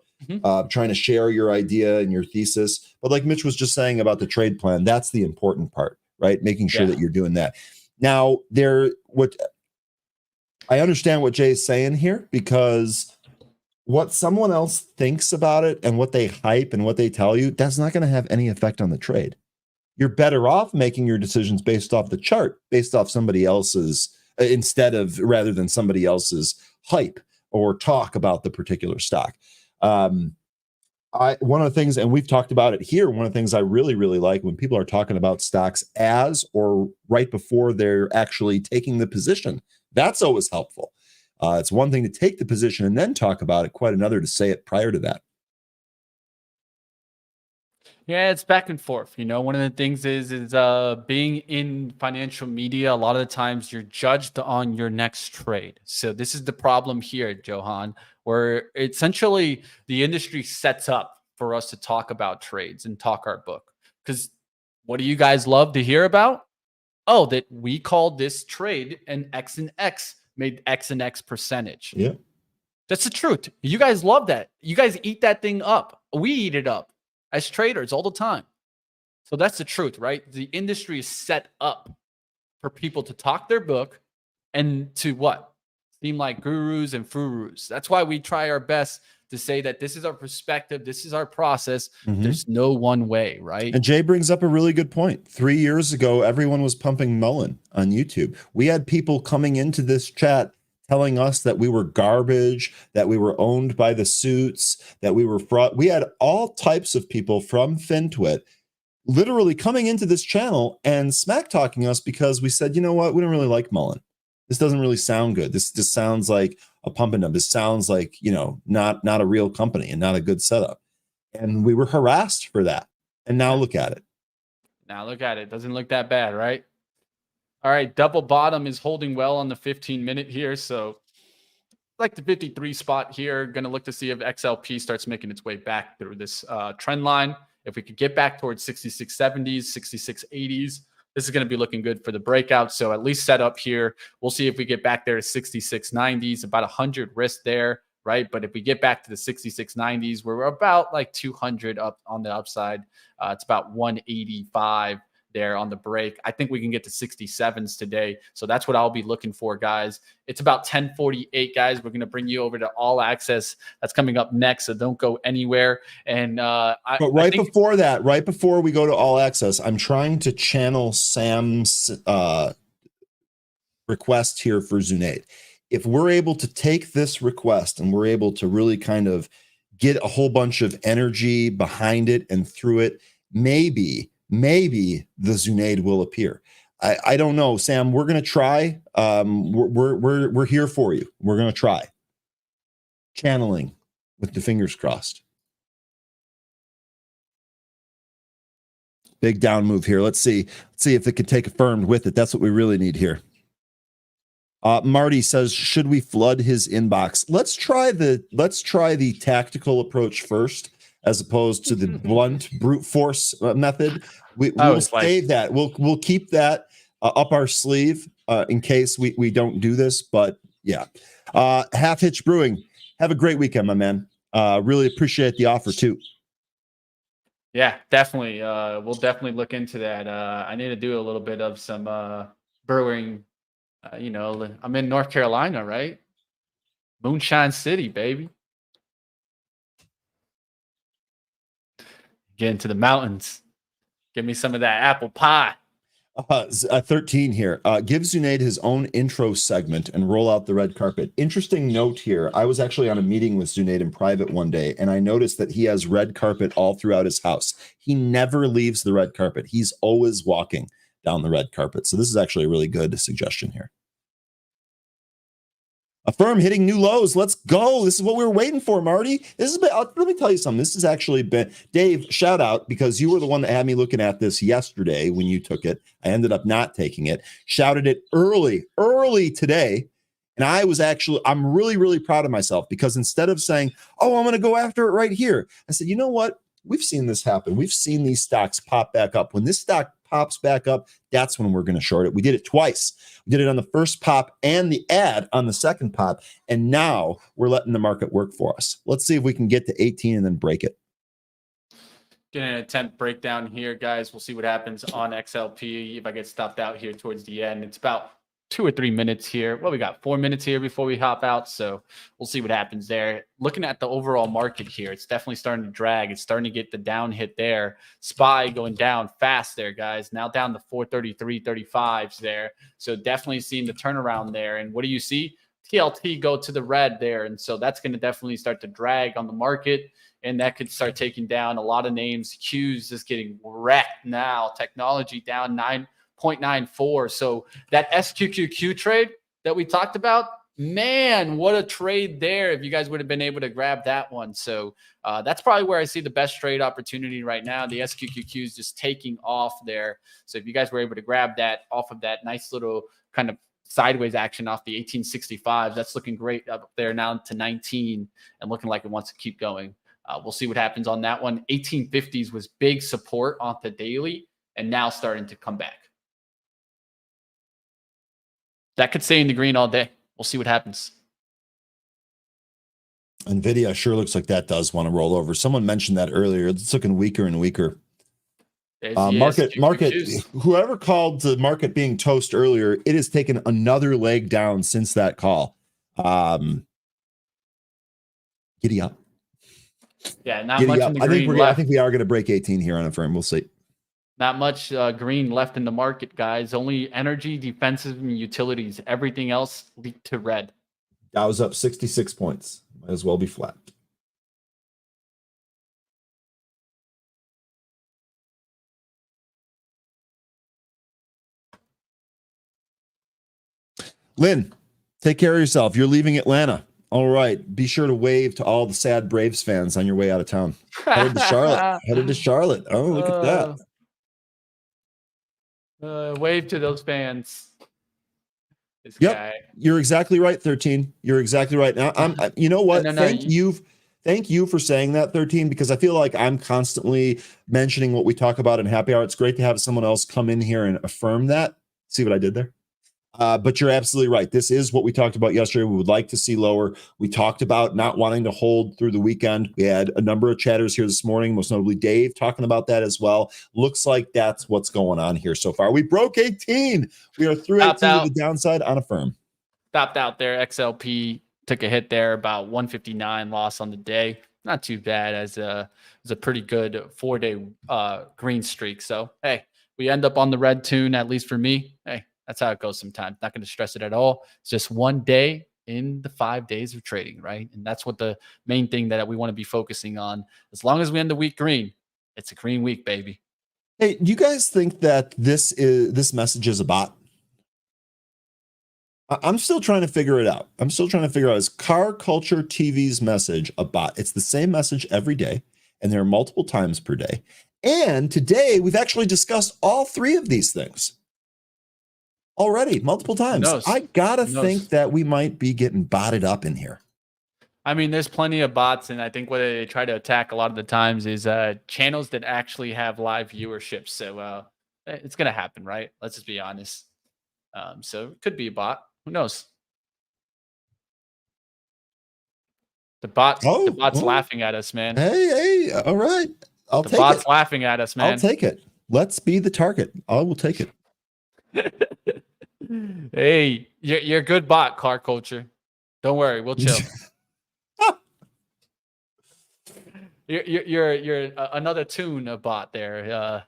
trying to share your idea and your thesis. But like Mitch was just saying about the trade plan, that's the important part, right? Making sure that you're doing that. Now, I understand what Jay's saying here, because what someone else thinks about it and what they hype and what they tell you, that's not going to have any effect on the trade. You're better off making your decisions based off the chart, based off somebody else's, rather than somebody else's hype or talk about the particular stock. One of the things, and we've talked about it here, one of the things I really, really like when people are talking about stocks as or right before they're actually taking the position, that's always helpful. It's one thing to take the position and then talk about it, quite another to say it prior to that. Yeah, it's back and forth. You know, one of the things is being in financial media, a lot of the times you're judged on your next trade. So this is the problem here, Johan, where essentially the industry sets up for us to talk about trades and talk our book. Because what do you guys love to hear about? Oh, that we called this trade and X and X made X and X percentage. Yeah. That's the truth. You guys love that. You guys eat that thing up. We eat it up as traders all the time. So that's the truth, right? The industry is set up for people to talk their book and to what? Seem like gurus and furus. That's why we try our best to say that this is our perspective, this is our process. There's no one way, right? And Jay brings up a really good point. 3 years ago, everyone was pumping Mullen on YouTube. We had people coming into this chat telling us that we were garbage, that we were owned by the suits, that we were fraud. We had all types of people from FinTwit literally coming into this channel and smack talking us because we said, you know what, we don't really like Mullen. This doesn't really sound good. This just sounds like a pump and dump. This sounds like, not a real company and not a good setup. And we were harassed for that. And now look at it. Now look at it. Doesn't look that bad, right? All right, double bottom is holding well on the 15-minute here. So like the 53 spot here, going to look to see if XLP starts making its way back through this trend line. If we could get back towards 6670s, 6680s, this is going to be looking good for the breakout. So at least set up here. We'll see if we get back there to 6690s, about 100 risk there, right? But if we get back to the 6690s, we're about like 200 up on the upside. It's about 185 there on the break. I think we can get to 67s today. So that's what I'll be looking for, guys. It's about 10:48, guys. We're going to bring you over to All Access. That's coming up next. So don't go anywhere. And but before that, right before we go to All Access, I'm trying to channel Sam's request here for Zunaid. If we're able to take this request and we're able to really kind of get a whole bunch of energy behind it and through it, maybe the Zunaid will appear. I don't know, Sam. We're gonna try. We're here for you. We're gonna try. Channeling with the fingers crossed. Big down move here. Let's see if it can take affirmed with it. That's what we really need here. Marty says, should we flood his inbox? Let's try the tactical approach first, as opposed to the blunt brute force method. We'll save that. We'll keep that up our sleeve in case we don't do this. But yeah, Half Hitch Brewing. Have a great weekend, my man. Really appreciate the offer too. Yeah, definitely. We'll definitely look into that. I need to do a little bit of some brewing. I'm in North Carolina, right? Moonshine City, baby. Get into the mountains. Give me some of that apple pie. 13 here. Give Zunaid his own intro segment and roll out the red carpet. Interesting note here. I was actually on a meeting with Zunaid in private one day, and I noticed that he has red carpet all throughout his house. He never leaves the red carpet. He's always walking down the red carpet. So this is actually a really good suggestion here. Affirm hitting new lows. Let's go. This is what we were waiting for, Marty. This has been, let me tell you something. This has actually been, Dave, shout out, because you were the one that had me looking at this yesterday when you took it. I ended up not taking it. Shouted it early today. And I'm really, really proud of myself, because instead of saying, oh, I'm going to go after it right here, I said, you know what? We've seen this happen. We've seen these stocks pop back up. When this stock pops back up, that's when we're going to short it. We did it twice. We did it on the first pop and the ad on the second pop. And now we're letting the market work for us. Let's see if we can get to 18 and then break it. Getting an attempt breakdown here, guys. We'll see what happens on XLP if I get stopped out here towards the end. It's about 2 or 3 minutes here. Well, we got 4 minutes here before we hop out, so we'll see what happens there. Looking at the overall market here, it's definitely starting to drag. It's starting to get the down hit there. SPY going down fast there, guys. Now down to 433.35s there. So definitely seeing the turnaround there. And what do you see? TLT go to the red there. And so that's going to definitely start to drag on the market. And that could start taking down a lot of names. Q's is getting wrecked now. Technology down 9.94. So that SQQQ trade that we talked about, man, what a trade there if you guys would have been able to grab that one. So that's probably where I see the best trade opportunity right now. The SQQQ is just taking off there. So if you guys were able to grab that off of that nice little kind of sideways action off the 1865, that's looking great up there now to 19 and looking like it wants to keep going. We'll see what happens on that one. 1850s was big support on the daily and now starting to come back. That could stay in the green all day. We'll see what happens. NVIDIA sure looks like that does want to roll over. Someone mentioned that earlier. It's looking weaker and weaker. Market. Whoever called the market being toast earlier, it has taken another leg down since that call. Giddy up. Yeah, not much in the green. I think we are going to break 18 here on a firm. We'll see. Not much green left in the market, guys. Only energy, defensive, and utilities. Everything else leaked to red. Dow's up 66 points. Might as well be flat. Lynn, take care of yourself. You're leaving Atlanta. All right. Be sure to wave to all the sad Braves fans on your way out of town. Headed to Charlotte. Oh, look at that. Wave to those fans. This guy. You're exactly right, 13. You're exactly right. Now, you know what? Thank you for saying that, 13, because I feel like I'm constantly mentioning what we talk about in happy hour. It's great to have someone else come in here and affirm that. See what I did there? But you're absolutely right. This is what we talked about yesterday. We would like to see lower. We talked about not wanting to hold through the weekend. We had a number of chatters here this morning, most notably Dave talking about that as well. Looks like that's what's going on here so far. We broke 18. We are through 18 to the downside on a firm. Stopped out there. XLP took a hit there, about 159 loss on the day. Not too bad as a pretty good 4-day green streak. So, hey, we end up on the red tune, at least for me. Hey, that's how it goes sometimes. Not going to stress it at all. It's just one day in the 5 days of trading, right? And that's what the main thing that we want to be focusing on. As long as we end the week green, it's a green week, baby. Hey, do you guys think that this message is a bot? I'm still trying to figure it out. Is Car Culture TV's message a bot? It's the same message every day, and there are multiple times per day. And today we've actually discussed all three of these things already multiple times. I gotta think that we might be getting botted up in here. I mean, there's plenty of bots, and I think what they try to attack a lot of the times is channels that actually have live viewership. So it's gonna happen, right? Let's just be honest. So it could be a bot. Who knows? The bot's laughing at us, man. Hey, all right. I'll take it. The bot's laughing at us, man. I'll take it. Let's be the target. I will take it. Hey, you're a good bot, Car Culture. Don't worry, we'll chill. You're another tune of bot there,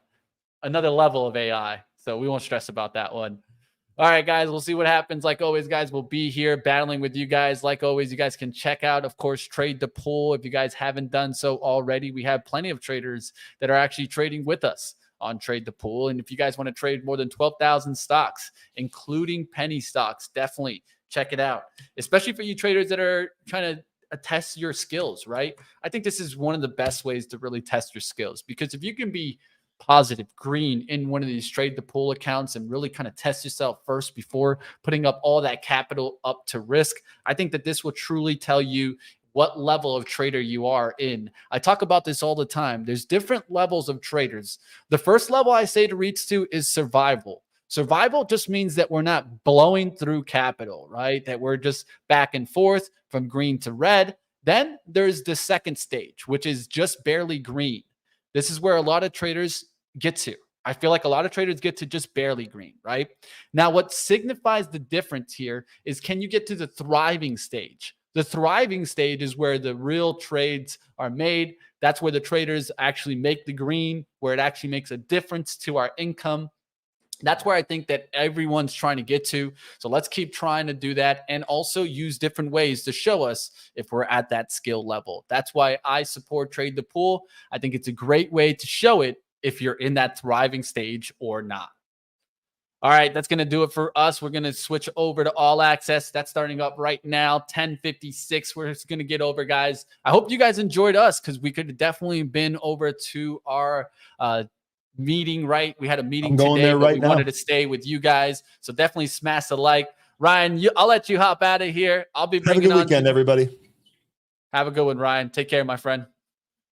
another level of AI. So we won't stress about that one. All right, guys, we'll see what happens. Like always, guys, we'll be here battling with you guys. Like always, you guys can check out, of course, Trade the Pool. If you guys haven't done so already, we have plenty of traders that are actually trading with us on Trade the Pool. And if you guys want to trade more than 12,000 stocks, including penny stocks, definitely check it out, especially for you traders that are trying to test your skills, right? I think this is one of the best ways to really test your skills, because if you can be positive green in one of these Trade the Pool accounts and really kind of test yourself first before putting up all that capital up to risk, I think that this will truly tell you what level of trader you are in. I talk about this all the time. There's different levels of traders. The first level I say to reach to is survival. Survival just means that we're not blowing through capital, right? That we're just back and forth from green to red. Then there's the second stage, which is just barely green. This is where a lot of traders get to. I feel like a lot of traders get to just barely green, right? Now, what signifies the difference here is, can you get to the thriving stage? The thriving stage is where the real trades are made. That's where the traders actually make the green, where it actually makes a difference to our income. That's where I think that everyone's trying to get to. So let's keep trying to do that, and also use different ways to show us if we're at that skill level. That's why I support Trade the Pool. I think it's a great way to show it if you're in that thriving stage or not. All right, that's going to do it for us. We're going to switch over to All Access. That's starting up right now, 10:56. We're just going to get over, guys. I hope you guys enjoyed us, because we could have definitely been over to our meeting, right? We had a meeting today, but we wanted to stay with you guys. So definitely smash the like. Ryan, I'll let you hop out of here. I'll be bringing Have a good weekend, everybody. Have a good one, Ryan. Take care, my friend.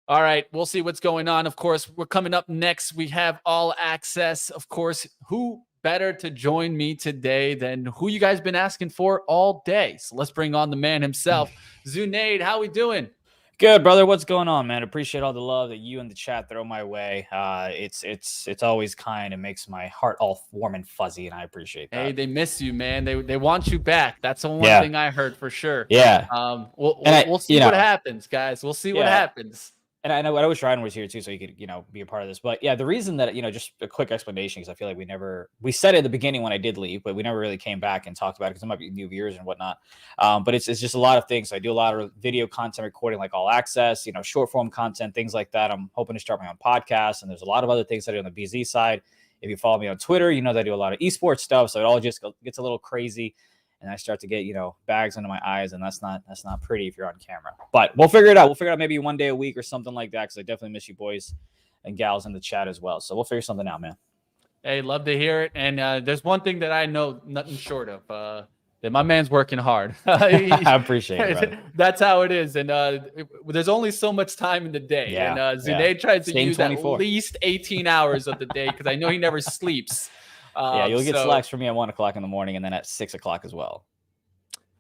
All right, we'll see what's going on. Of course, we're coming up next. We have All Access. Of course, who better to join me today than who you guys been asking for all day? So let's bring on the man himself. Zunaid, how we doing? Good, brother. What's going on, man? Appreciate all the love that you and the chat throw my way. It's always kind and makes my heart all warm and fuzzy, and I appreciate that. Hey, they miss you, man. They want you back. That's the one thing I heard for sure. Yeah. We'll see what happens, guys. We'll see what happens. And I know I wish Ryan was here too, so he could, be a part of this. But yeah, the reason that, just a quick explanation, because I feel like we said it at the beginning when I did leave, but we never really came back and talked about it, because there might be new viewers and whatnot. But it's just a lot of things. So I do a lot of video content recording, like All Access, short form content, things like that. I'm hoping to start my own podcast, and there's a lot of other things I do on the BZ side. If you follow me on Twitter, you know that I do a lot of esports stuff. So it all just gets a little crazy. And I start to get, bags under my eyes, and that's not pretty if you're on camera. But we'll figure it out. We'll figure it out maybe one day a week or something like that, because I definitely miss you boys and gals in the chat as well. So we'll figure something out, man. Hey, love to hear it. And there's one thing that I know nothing short of, that my man's working hard. I appreciate it, brother. That's how it is. And there's only so much time in the day. Yeah, and Zunaid tries to use 24. at least 18 hours of the day, because I know he never sleeps. You'll get slacks from me at 1 o'clock in the morning, and then at 6 o'clock as well.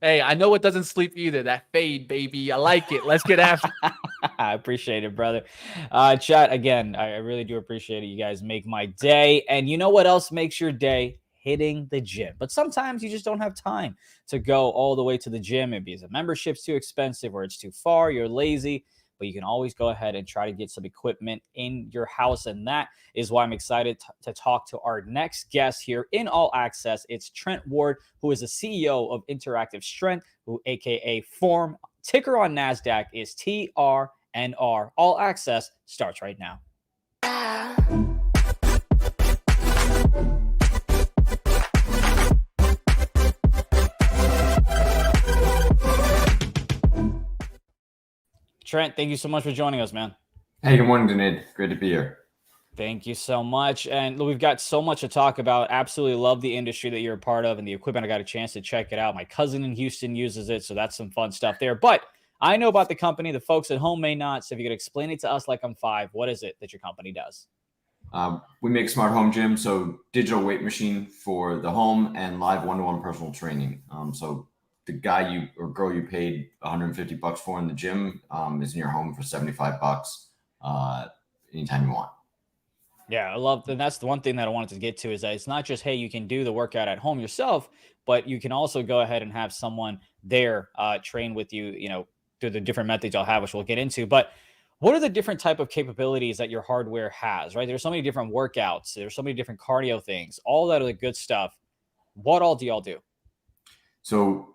Hey, I know it doesn't sleep either. That fade, baby. I like it. Let's get after it. I appreciate it, brother. Chat, again, I really do appreciate it. You guys make my day. And you know what else makes your day? Hitting the gym. But sometimes you just don't have time to go all the way to the gym. Maybe the membership's too expensive, or it's too far, you're lazy. But you can always go ahead and try to get some equipment in your house. And that is why I'm excited to talk to our next guest here in All Access. It's Trent Ward, who is the CEO of Interactive Strength, aka FORME. Ticker on NASDAQ is TRNR. All Access starts right now. Trent, thank you so much for joining us, man. Hey, good morning, Dunid. Great to be here. Thank you so much. And we've got so much to talk about. Absolutely love the industry that you're a part of and the equipment. I got a chance to check it out. My cousin in Houston uses it, so that's some fun stuff there. But I know about the company. The folks at home may not. So if you could explain it to us like I'm five, what is it that your company does? We make smart home gym, so digital weight machine for the home and live one-to-one personal training. So the guy you or girl you paid $150 for in the gym is in your home for $75 anytime you want. Yeah, I love, and that's the one thing that I wanted to get to is that it's not just, hey, you can do the workout at home yourself, but you can also go ahead and have someone there train with you, through the different methods I'll have, which we'll get into. But what are the different type of capabilities that your hardware has, right? There's so many different workouts. There's so many different cardio things, all that other good stuff. What all do y'all do? So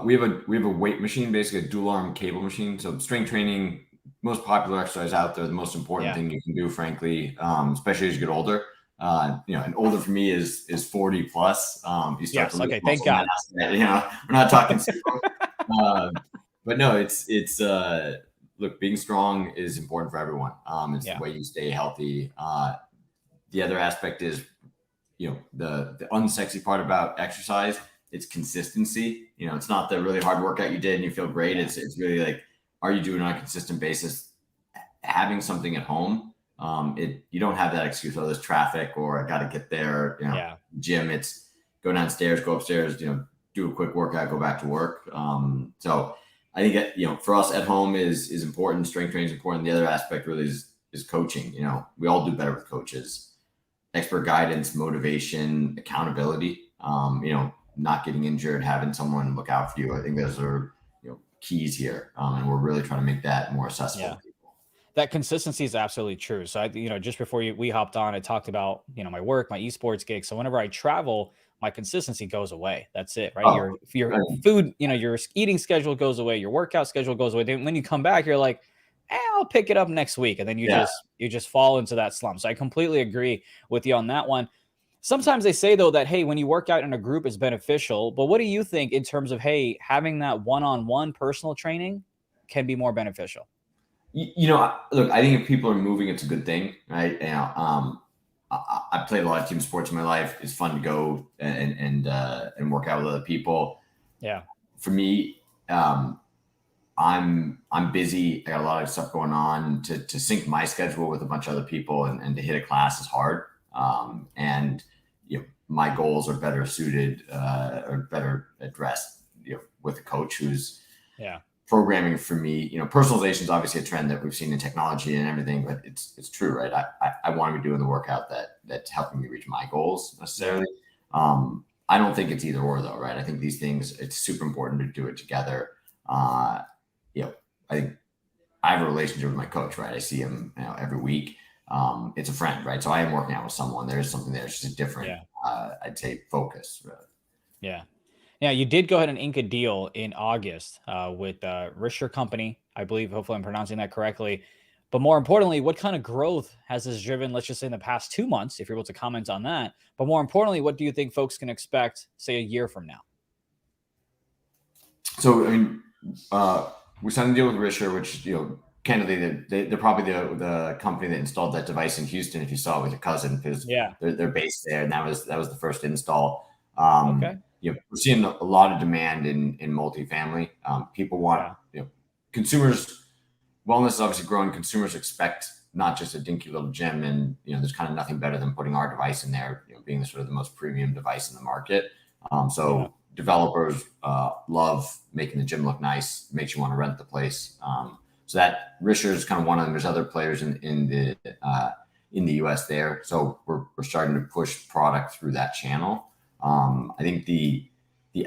we have a weight machine, basically a dual arm cable machine. So strength training, most popular exercise out there, the most important thing you can do, frankly, especially as you get older. And older for me is 40 plus. You start to lose thank God. We're not talking super. But no, it's look, being strong is important for everyone. It's the way you stay healthy. The other aspect is, the unsexy part about exercise. It's consistency. It's not the really hard workout you did and you feel great. It's really like, are you doing it on a consistent basis? Having something at home, you don't have that excuse, oh, there's traffic or I got to get there. Gym, it's go downstairs, go upstairs, do a quick workout, go back to work. So I think for us at home is important. Strength training is important. The other aspect really is coaching. We all do better with coaches, expert guidance, motivation, accountability. Not getting injured, having someone look out for you. I think those are keys here, and we're really trying to make that more accessible to people. That consistency is absolutely true. So just before we hopped on, I talked about my work, my esports gig. So whenever I travel, my consistency goes away. That's it, right? Your food, your eating schedule goes away, your workout schedule goes away. Then when you come back, you're like, I'll pick it up next week, and then you just fall into that slump. So I completely agree with you on that one. Sometimes they say, though, that, hey, when you work out in a group is beneficial. But what do you think in terms of, hey, having that one-on-one personal training can be more beneficial? Look, I think if people are moving, it's a good thing, right? I played a lot of team sports in my life. It's fun to go and work out with other people. Yeah. For me, I'm busy. I got a lot of stuff going on. To sync my schedule with a bunch of other people and to hit a class is hard. And my goals are better suited or better addressed with a coach who's programming for me. Personalization is obviously a trend that we've seen in technology and everything, but it's true, right? I want to be doing the workout that's helping me reach my goals necessarily. I don't think it's either or though, right? I think these things, it's super important to do it together. I think I have a relationship with my coach, right? I see him every week. It's a friend, right? So I am working out with someone. There's something there. It's just a different, I'd say, focus. Really. Yeah. Yeah. You did go ahead and ink a deal in August with Risher Company, I believe. Hopefully I'm pronouncing that correctly. But more importantly, what kind of growth has this driven, let's just say in the past 2 months, if you're able to comment on that? But more importantly, what do you think folks can expect, say, a year from now? So, we signed a deal with Risher, which, candidly, they're probably the company that installed that device in Houston. If you saw it with your cousin, because they're based there, and that was the first install. We're seeing a lot of demand in multifamily. People want consumers. Wellness is obviously growing. Consumers expect not just a dinky little gym, and there's kind of nothing better than putting our device in there, being the most premium device in the market. Developers love making the gym look nice. Makes you want to rent the place. So that Risher is kind of one of them. There's other players in the US there. So we're starting to push product through that channel. I think the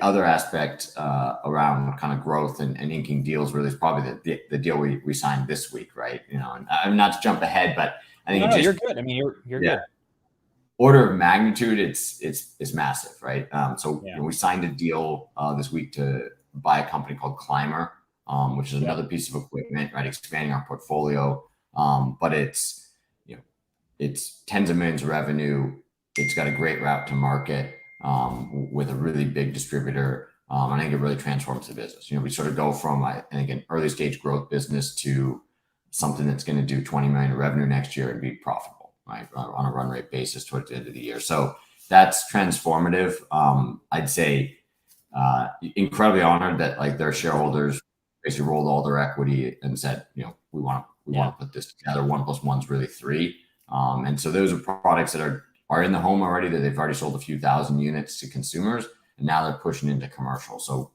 other aspect around kind of growth and inking deals really is probably the deal we signed this week, right? And I'm not to jump ahead, but I think you're good. I mean, you're good. Order of magnitude, it's massive, right? We signed a deal this week to buy a company called Climber, which is another piece of equipment, right? Expanding our portfolio, but it's tens of millions of revenue. It's got a great route to market with a really big distributor. I think it really transforms the business. We sort of go from I think an early stage growth business to something that's going to do 20 million in revenue next year and be profitable. right, on a run rate basis towards the end of the year. So that's transformative. I'd say incredibly honored that like their shareholders basically rolled all their equity and said, we want to put this together. 1 + 1 is really 3. And so those are products that are in the home already, that they've already sold a few thousand units to consumers, and now they're pushing into commercial. So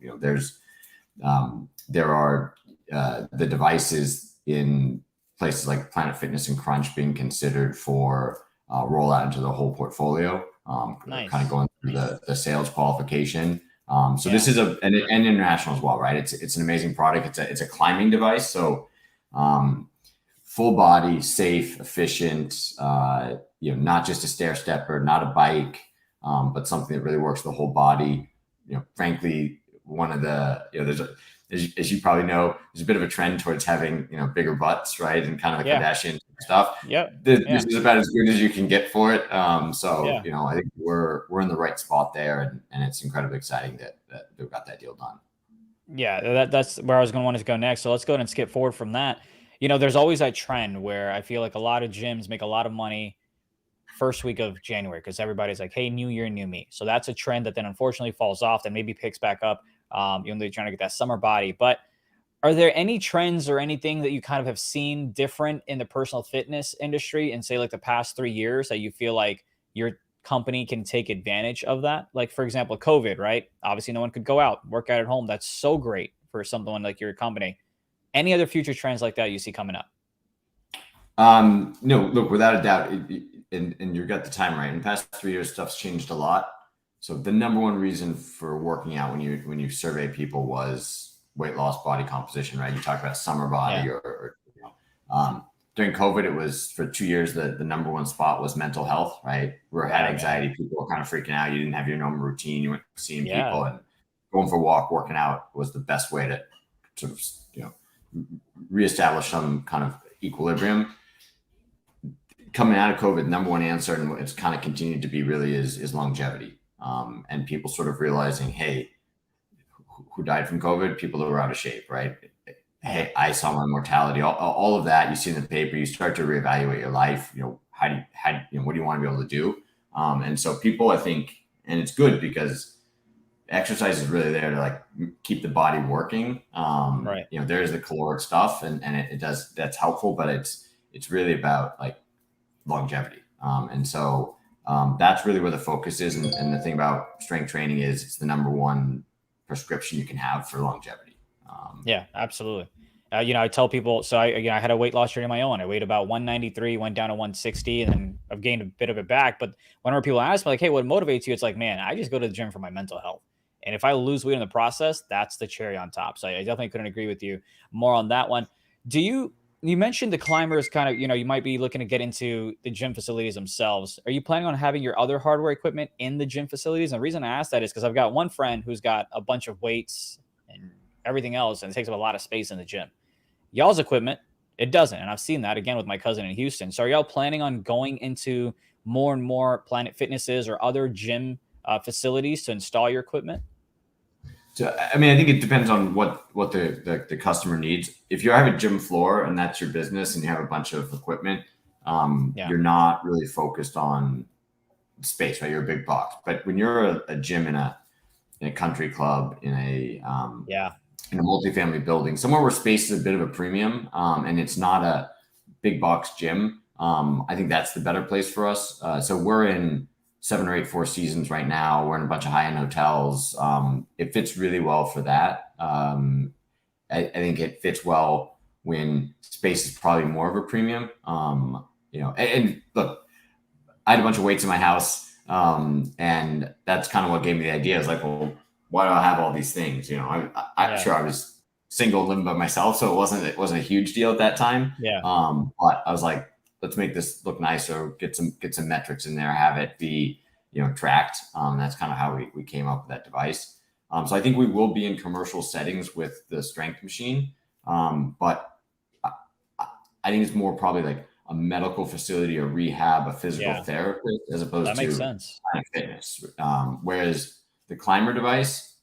there are the devices in places like Planet Fitness and Crunch being considered for rollout into the whole portfolio. Nice. Kind of going through the sales qualification. This is and international as well, right? It's an amazing product. It's a climbing device. So full body, safe, efficient, not just a stair stepper, not a bike, but something that really works the whole body. Frankly, one of the, as you probably know, there's a bit of a trend towards having, bigger butts, right? And kind of the Kardashian stuff. This is about as good as you can get for it. I think we're in the right spot there, and it's incredibly exciting that we've got that deal done. Yeah, that's where I was going to want to go next. So let's go ahead and skip forward from that. There's always that trend where I feel like a lot of gyms make a lot of money first week of January because everybody's like, hey, new year, new me. So that's a trend that then unfortunately falls off and maybe picks back up. They're trying to get that summer body. But are there any trends or anything that you kind of have seen different in the personal fitness industry in, say, like the past 3 years that you feel like your company can take advantage of that? Like, for example, COVID, right? Obviously, no one could go out, work out at home. That's so great for someone like your company. Any other future trends like that you see coming up? No, look, without a doubt, and you got the time right. In the past 3 years, stuff's changed a lot. So the number one reason for working out when you survey people was weight loss, body composition, right? You talk about summer body or during COVID, it was for 2 years, the number one spot was mental health, right? We had anxiety. People were kind of freaking out. You didn't have your normal routine. You weren't seeing people, and going for a walk, working out was the best way to sort of, reestablish some kind of equilibrium. Coming out of COVID, number one answer, and it's kind of continued to be really is longevity. And people sort of realizing, hey, who died from COVID? People that were out of shape, right? Hey, I saw my mortality, all of that you see in the paper. You start to reevaluate your life. What do you want to be able to do? And so people, I think, and it's good because exercise is really there to like keep the body working. Right. There's the caloric stuff, and it does, that's helpful, but it's really about like longevity. And so that's really where the focus is. And the thing about strength training is it's the number one prescription you can have for longevity. Yeah, absolutely. I tell people, so I had a weight loss journey of my own. I weighed about 193, went down to 160, and then I've gained a bit of it back. But whenever people ask me like, hey, what motivates you? It's like, man, I just go to the gym for my mental health. And if I lose weight in the process, that's the cherry on top. So I definitely couldn't agree with you more on that one. You mentioned the climbers kind of, you might be looking to get into the gym facilities themselves. Are you planning on having your other hardware equipment in the gym facilities? And the reason I ask that is because I've got one friend who's got a bunch of weights and everything else, and it takes up a lot of space in the gym. Y'all's equipment, it doesn't. And I've seen that again with my cousin in Houston. So are y'all planning on going into more and more Planet Fitnesses or other gym facilities to install your equipment? So, I mean, I think it depends on what the customer needs. If you have a gym floor and that's your business and you have a bunch of equipment, you're not really focused on space, right? You're a big box. But when you're a gym in a country club, in a multifamily building, somewhere where space is a bit of a premium, and it's not a big box gym, I think that's the better place for us. So we're in 7 or 8 Four Seasons right now. We're in a bunch of high-end hotels. It fits really well for that. I think it fits well when space is probably more of a premium. And look, I had a bunch of weights in my house, and that's kind of what gave me the idea. I was like, well, why do I have all these things? I'm sure I was single, living by myself, so it wasn't a huge deal at that time. But I was like, let's make this look nicer, get some metrics in there, have it be, tracked. That's kind of how we came up with that device. So I think we will be in commercial settings with the strength machine. But I think it's more probably like a medical facility, a rehab, a physical therapist, as opposed to Planet Fitness. Whereas the climber device,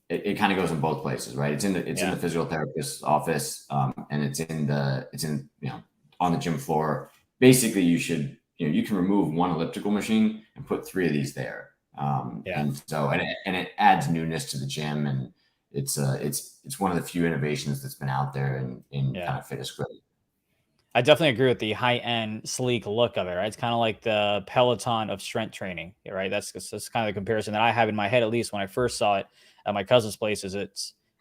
it kind of goes in both places, right? It's in the physical therapist's office, and it's in on the gym floor. Basically, you should you can remove one elliptical machine and put 3 of these there. And so, and it adds newness to the gym, and it's one of the few innovations that's been out there in kind of fitness growth. I definitely agree with the high-end, sleek look of it, right? It's kind of like the Peloton of strength training, right? That's kind of the comparison that I have in my head, at least when I first saw it at my cousin's places.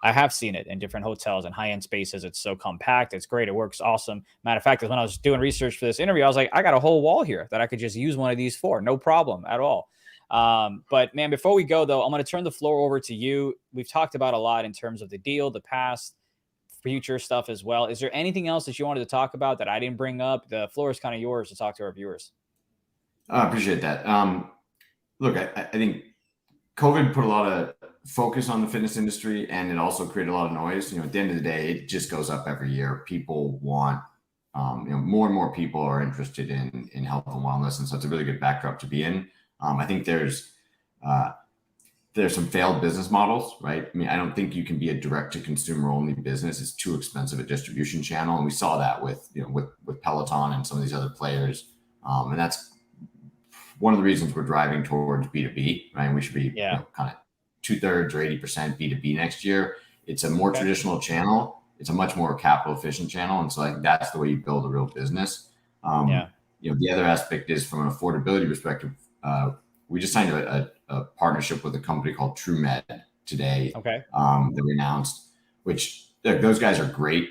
I have seen it in different hotels and high-end spaces. It's so compact. It's great. It works awesome. Matter of fact, when I was doing research for this interview, I was like, I got a whole wall here that I could just use one of these for. No problem at all. But man, before we go though, I'm going to turn the floor over to you. We've talked about a lot in terms of the deal, the past, future stuff as well. Is there anything else that you wanted to talk about that I didn't bring up? The floor is kind of yours to talk to our viewers. I appreciate that. Look, I think COVID put a lot of focus on the fitness industry, and it also created a lot of noise. At the end of the day, it just goes up every year. People want, more and more people are interested in health and wellness, and so it's a really good backdrop to be in. I think there's some failed business models, right? I mean, I don't think you can be a direct to consumer only business. It's too expensive a distribution channel. And we saw that with Peloton and some of these other players. And that's one of the reasons we're driving towards B2B, right? And we should be kind of 2/3 or 80% B2B next year. It's a more traditional channel. It's a much more capital efficient channel. And so like, that's the way you build a real business. The other aspect is from an affordability perspective. We just signed a partnership with a company called TrueMed today. That we announced, which those guys are great.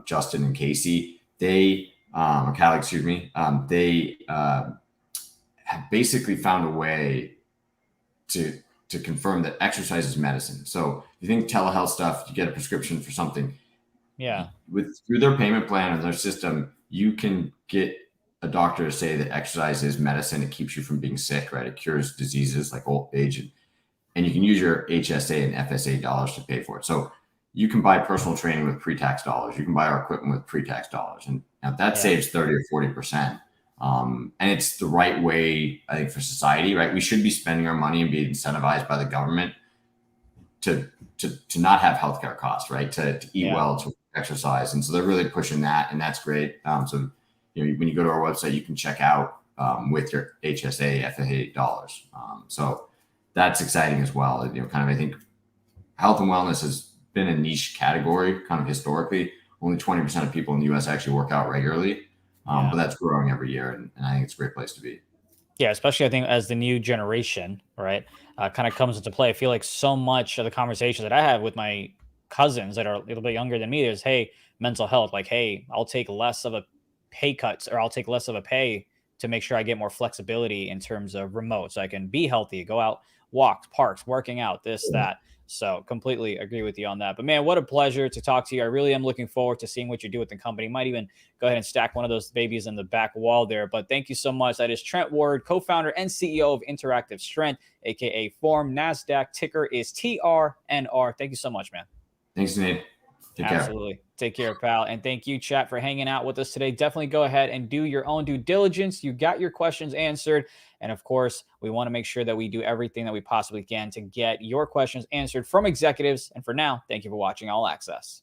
Justin and Casey, they have basically found a way to confirm that exercise is medicine. So you think telehealth stuff, you get a prescription for something. Through their payment plan and their system, you can get a doctor to say that exercise is medicine. It keeps you from being sick, right? It cures diseases like old age, and you can use your HSA and FSA dollars to pay for it. So you can buy personal training with pre-tax dollars. You can buy our equipment with pre-tax dollars, and that saves 30 or 40%. And it's the right way, I think, for society, right? We should be spending our money and be incentivized by the government to not have healthcare costs, right? To eat well, to exercise, and so they're really pushing that, and that's great. So when you go to our website, you can check out with your HSA, FSA dollars. So that's exciting as well. I think health and wellness has been a niche category kind of historically. Only 20% of people in the US actually work out regularly, but that's growing every year. And I think it's a great place to be. Yeah, especially I think as the new generation, right, kind of comes into play. I feel like so much of the conversations that I have with my cousins that are a little bit younger than me is, hey, mental health, like, hey, I'll take less of a pay cuts, or I'll take less of a pay to make sure I get more flexibility in terms of remote, so I can be healthy, go out, walks, parks, working out, this, that. So completely agree with you on that. But man, what a pleasure to talk to you. I really am looking forward to seeing what you do with the company. Might even go ahead and stack one of those babies in the back wall there. But thank you so much. That is Trent Ward, co-founder and CEO of Interactive Strength, aka FORME. NASDAQ ticker is TRNR. Thank you so much, man. Thanks, Nate. Absolutely. Take care, pal. And thank you, chat, for hanging out with us today. Definitely go ahead and do your own due diligence. You got your questions answered. And of course, we want to make sure that we do everything that we possibly can to get your questions answered from executives. And for now, thank you for watching All Access.